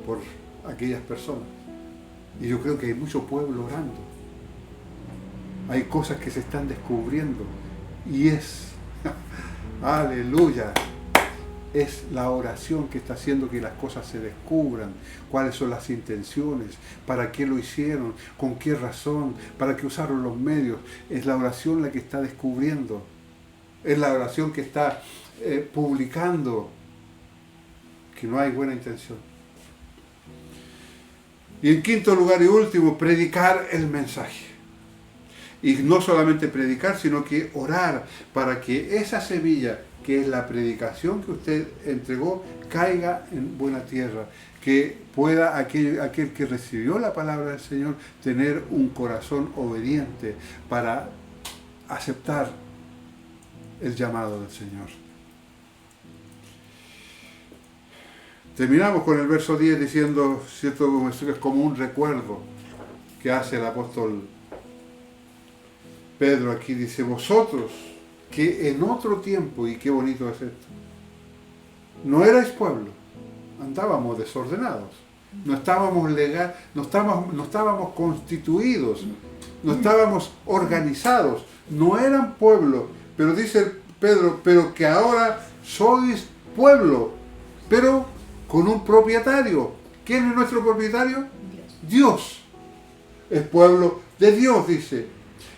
por aquellas personas. Y yo creo que hay mucho pueblo orando. Hay cosas que se están descubriendo. Y es, aleluya, es la oración que está haciendo que las cosas se descubran, cuáles son las intenciones, para qué lo hicieron, con qué razón, para qué usaron los medios. Es la oración la que está descubriendo, es la oración que está publicando que no hay buena intención. Y en quinto lugar y último, predicar el mensaje. Y no solamente predicar, sino que orar para que esa semilla, que es la predicación que usted entregó, caiga en buena tierra, que pueda aquel que recibió la palabra del Señor tener un corazón obediente para aceptar el llamado del Señor. Terminamos con el verso 10 diciendo, cierto, es como un recuerdo que hace el apóstol Pedro aquí, dice, vosotros que en otro tiempo, y qué bonito es esto, no erais pueblo, andábamos desordenados, no estábamos legal, no estábamos constituidos, no estábamos organizados, no eran pueblo, pero dice Pedro, pero que ahora sois pueblo, pero con un propietario. ¿Quién es nuestro propietario? Dios. Es pueblo de Dios, dice.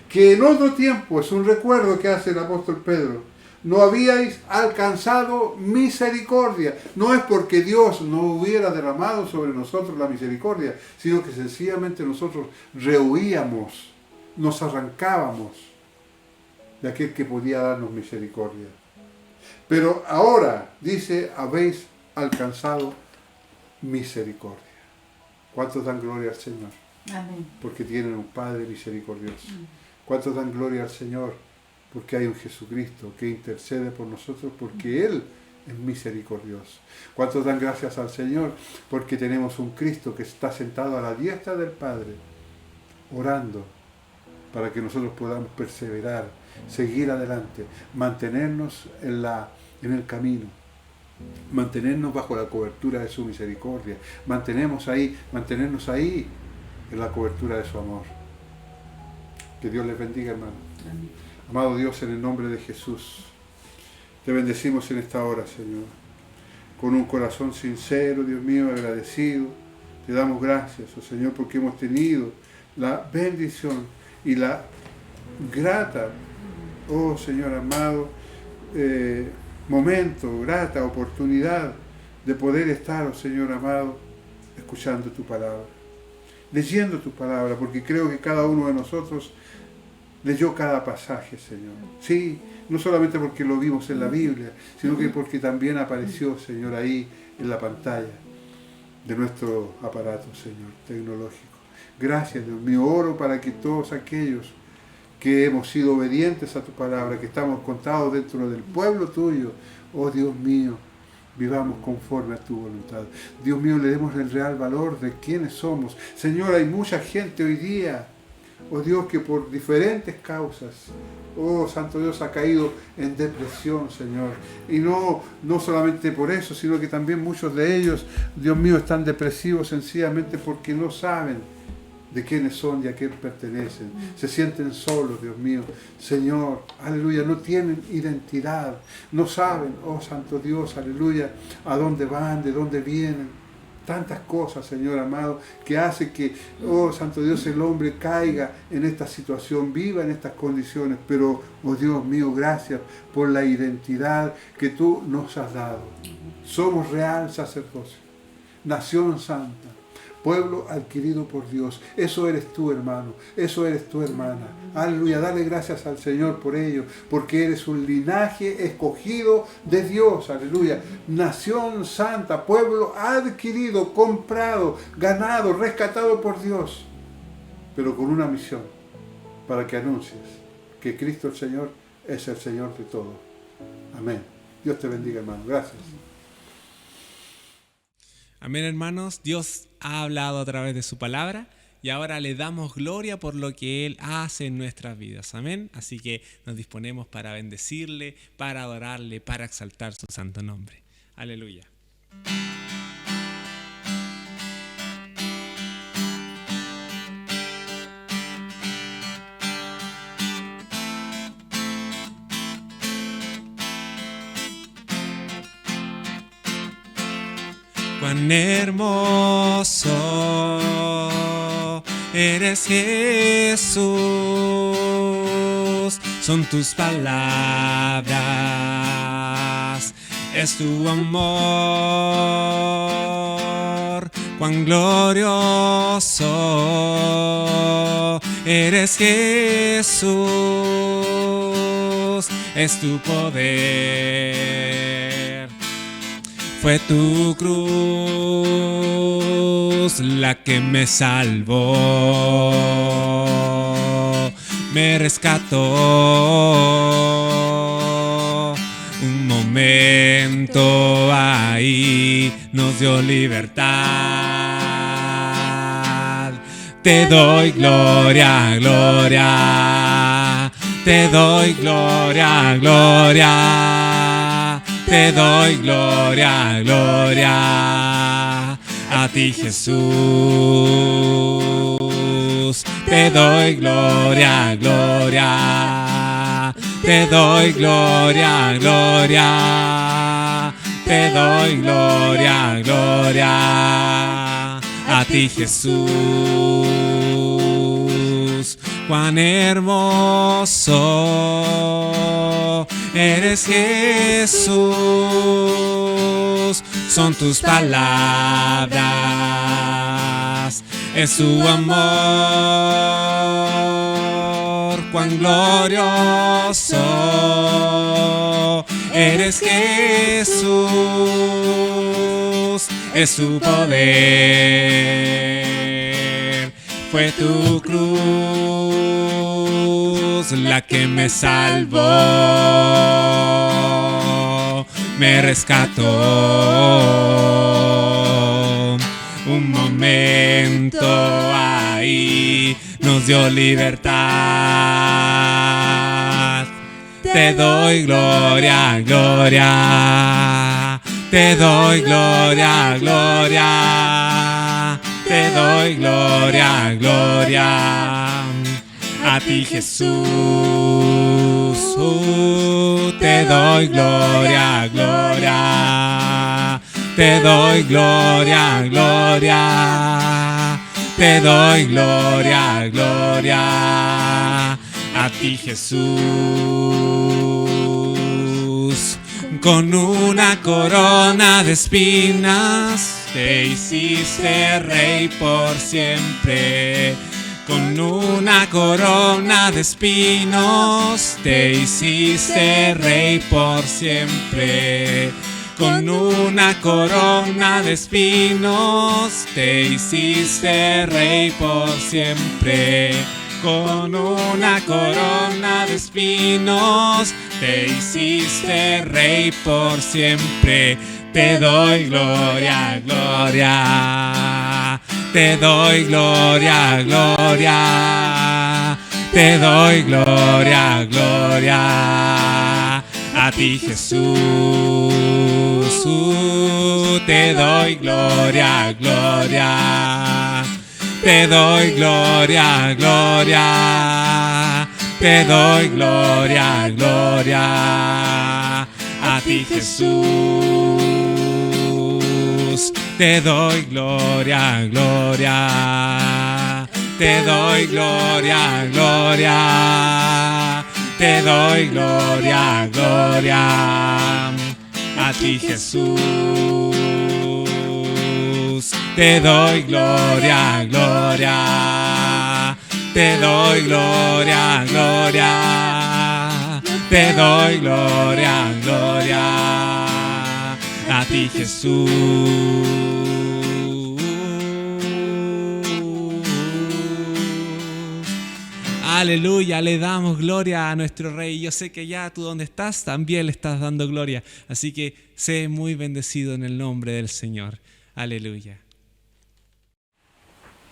Que en otro tiempo, es un recuerdo que hace el apóstol Pedro, no habíais alcanzado misericordia. No es porque Dios no hubiera derramado sobre nosotros la misericordia, sino que sencillamente nosotros rehuíamos, nos arrancábamos de aquel que podía darnos misericordia. Pero ahora, dice, habéis alcanzado misericordia. ¿Cuántos dan gloria al Señor? Amén. Porque tienen un Padre misericordioso. ¿Cuántos dan gloria al Señor? Porque hay un Jesucristo que intercede por nosotros, porque Él es misericordioso. ¿Cuántos dan gracias al Señor? Porque tenemos un Cristo que está sentado a la diestra del Padre, orando para que nosotros podamos perseverar, seguir adelante, mantenernos en el camino, mantenernos bajo la cobertura de su misericordia, mantenernos ahí en la cobertura de su amor. Que Dios les bendiga, hermano. Amén. Amado Dios, en el nombre de Jesús, te bendecimos en esta hora, Señor, con un corazón sincero, Dios mío, agradecido. Te damos gracias, oh Señor, porque hemos tenido la bendición y la grata, oh Señor amado, momento, grata oportunidad de poder estar, oh Señor amado, escuchando tu palabra, leyendo tu palabra, porque creo que cada uno de nosotros leyó cada pasaje, Señor. Sí, no solamente porque lo vimos en la Biblia, sino que porque también apareció, Señor, ahí en la pantalla de nuestro aparato, Señor, tecnológico. Gracias, Dios mío. Oro para que todos aquellos que hemos sido obedientes a tu palabra, que estamos contados dentro del pueblo tuyo, oh Dios mío, vivamos conforme a tu voluntad. Dios mío, le demos el real valor de quiénes somos. Señor, hay mucha gente hoy día, oh Dios, que por diferentes causas, oh Santo Dios, ha caído en depresión, Señor. Y no solamente por eso, sino que también muchos de ellos, Dios mío, están depresivos sencillamente porque no saben de quiénes son y a quién pertenecen. Se sienten solos, Dios mío. Señor, aleluya, no tienen identidad. No saben, oh Santo Dios, aleluya, a dónde van, de dónde vienen. Tantas cosas, Señor amado, que hace que, oh Santo Dios, el hombre caiga en esta situación, viva en estas condiciones. Pero, oh Dios mío, gracias por la identidad que tú nos has dado. Somos real sacerdocio, nación santa, pueblo adquirido por Dios. Eso eres tú, hermano. Eso eres tu hermana. Aleluya. Dale gracias al Señor por ello. Porque eres un linaje escogido de Dios. Aleluya. Nación santa, pueblo adquirido, comprado, ganado, rescatado por Dios. Pero con una misión. Para que anuncies que Cristo el Señor es el Señor de todo. Amén. Dios te bendiga, hermano. Gracias. Amén, hermanos. Dios ha hablado a través de su palabra y ahora le damos gloria por lo que Él hace en nuestras vidas. Amén. Así que nos disponemos para bendecirle, para adorarle, para exaltar su santo nombre. Aleluya. Cuán hermoso eres, Jesús, son tus palabras, es tu amor. Cuán glorioso eres, Jesús, es tu poder. Fue tu cruz la que me salvó, me rescató. Un momento ahí nos dio libertad. Te doy gloria, gloria. Te doy gloria, gloria. Te doy gloria, gloria, a ti Jesús. Te doy gloria, gloria. Te doy gloria, gloria. Te doy gloria, gloria, a ti Jesús. Cuán hermoso eres, Jesús, son tus palabras, es su amor. Cuán glorioso eres, Jesús, es su poder. Fue tu cruz la que me salvó, me rescató. Un momento ahí nos dio libertad. Te doy gloria, gloria. Te doy gloria, gloria. Te doy gloria, gloria. A ti, Jesús. Te doy gloria, gloria. Te doy gloria, gloria. Te doy gloria, gloria. A ti, Jesús. Con una corona de espinas te hiciste rey por siempre. Con una corona de espinos te hiciste rey por siempre. Con una corona de espinos te hiciste rey por siempre. Con una corona de espinos te hiciste rey por siempre. Te doy gloria, gloria. Te doy gloria, gloria. Te doy gloria, gloria. A ti, Jesús. Te doy gloria, gloria. Te doy gloria, gloria. Te doy gloria, gloria. A ti, Jesús. Te doy gloria, gloria. Te doy gloria, gloria. Te doy gloria, gloria. A ti, Jesús. Te doy gloria, gloria. Te doy gloria, gloria. Te doy gloria, gloria. A ti, Jesús. Aleluya, le damos gloria a nuestro Rey. Yo sé que ya tú donde estás también le estás dando gloria. Así que sé muy bendecido en el nombre del Señor. Aleluya.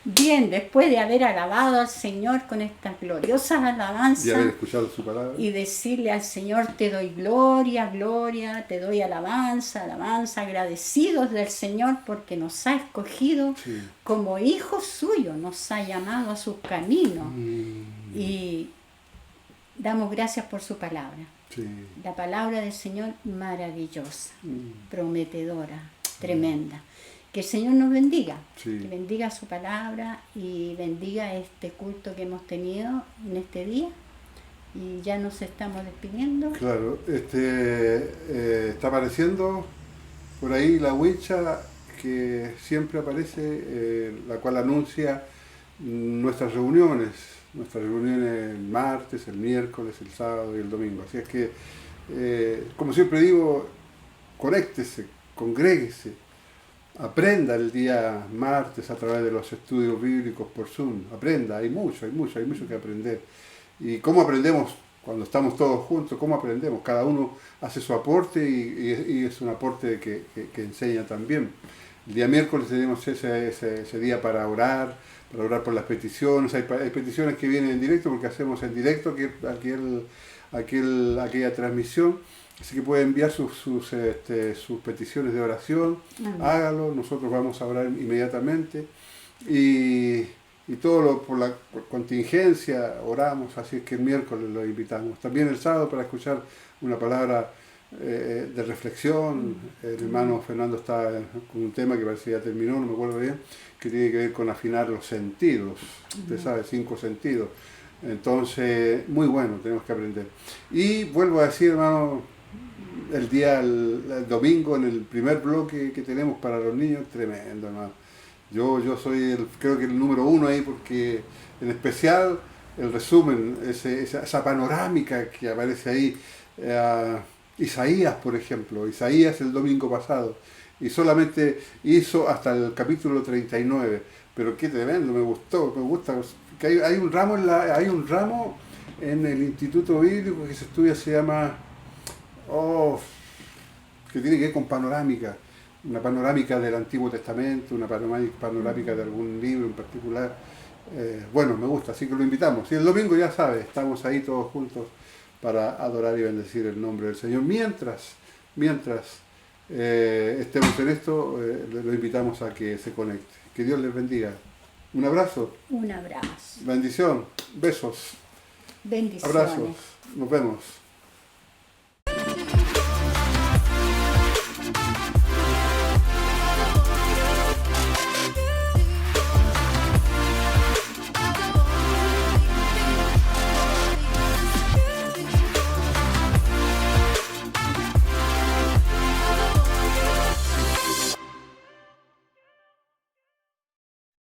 Bien, después de haber alabado al Señor con estas gloriosas alabanzas Y haber escuchado su palabra. y decirle al Señor, te doy gloria, gloria, te doy alabanza, alabanza, agradecidos del Señor porque nos ha escogido Sí. como hijos suyos, nos ha llamado a sus caminos y damos gracias por su palabra. Sí. La palabra del Señor maravillosa, prometedora, tremenda. Que el Señor nos bendiga, Sí. que bendiga su palabra y bendiga este culto que hemos tenido en este día. Y ya nos estamos despidiendo. Claro, está apareciendo por ahí la huicha que siempre aparece, la cual anuncia nuestras reuniones el martes, el miércoles, el sábado y el domingo. Así es que, como siempre digo, conéctese, congréguese. Aprenda el día martes a través de los estudios bíblicos por Zoom. Aprenda, hay mucho que aprender. ¿Y cómo aprendemos cuando estamos todos juntos? ¿Cómo aprendemos? Cada uno hace su aporte y es un aporte que enseña también. El día miércoles tenemos ese día para orar por las peticiones. Hay peticiones que vienen en directo porque hacemos en directo aquella transmisión. Así que puede enviar sus peticiones de oración, hágalo, nosotros vamos a orar inmediatamente y todo por la contingencia oramos, así es que el miércoles lo invitamos. También el sábado para escuchar una palabra de reflexión. El hermano Fernando está con un tema que parece que ya terminó, no me acuerdo bien, que tiene que ver con afinar los sentidos, usted sabe, 5 sentidos. Entonces, muy bueno, tenemos que aprender. Y vuelvo a decir, hermano, el domingo en el primer bloque que tenemos para los niños, tremendo, hermano. Yo soy creo que el número 1 ahí porque en especial el resumen, esa panorámica que aparece ahí, Isaías, por ejemplo, Isaías el domingo pasado, y solamente hizo hasta el capítulo 39. Pero qué tremendo, me gusta. Que hay un ramo en el Instituto Bíblico que se estudia, se llama, que tiene que ver con panorámica. Una panorámica del Antiguo Testamento, una panorámica de algún libro en particular. Bueno, me gusta, así que lo invitamos. Y el domingo, ya sabes, estamos ahí todos juntos para adorar y bendecir el nombre del Señor. Mientras estemos en esto, lo invitamos a que se conecte. Que Dios les bendiga. Un abrazo. Un abrazo. Bendición. Besos. Bendiciones. Abrazos. Nos vemos.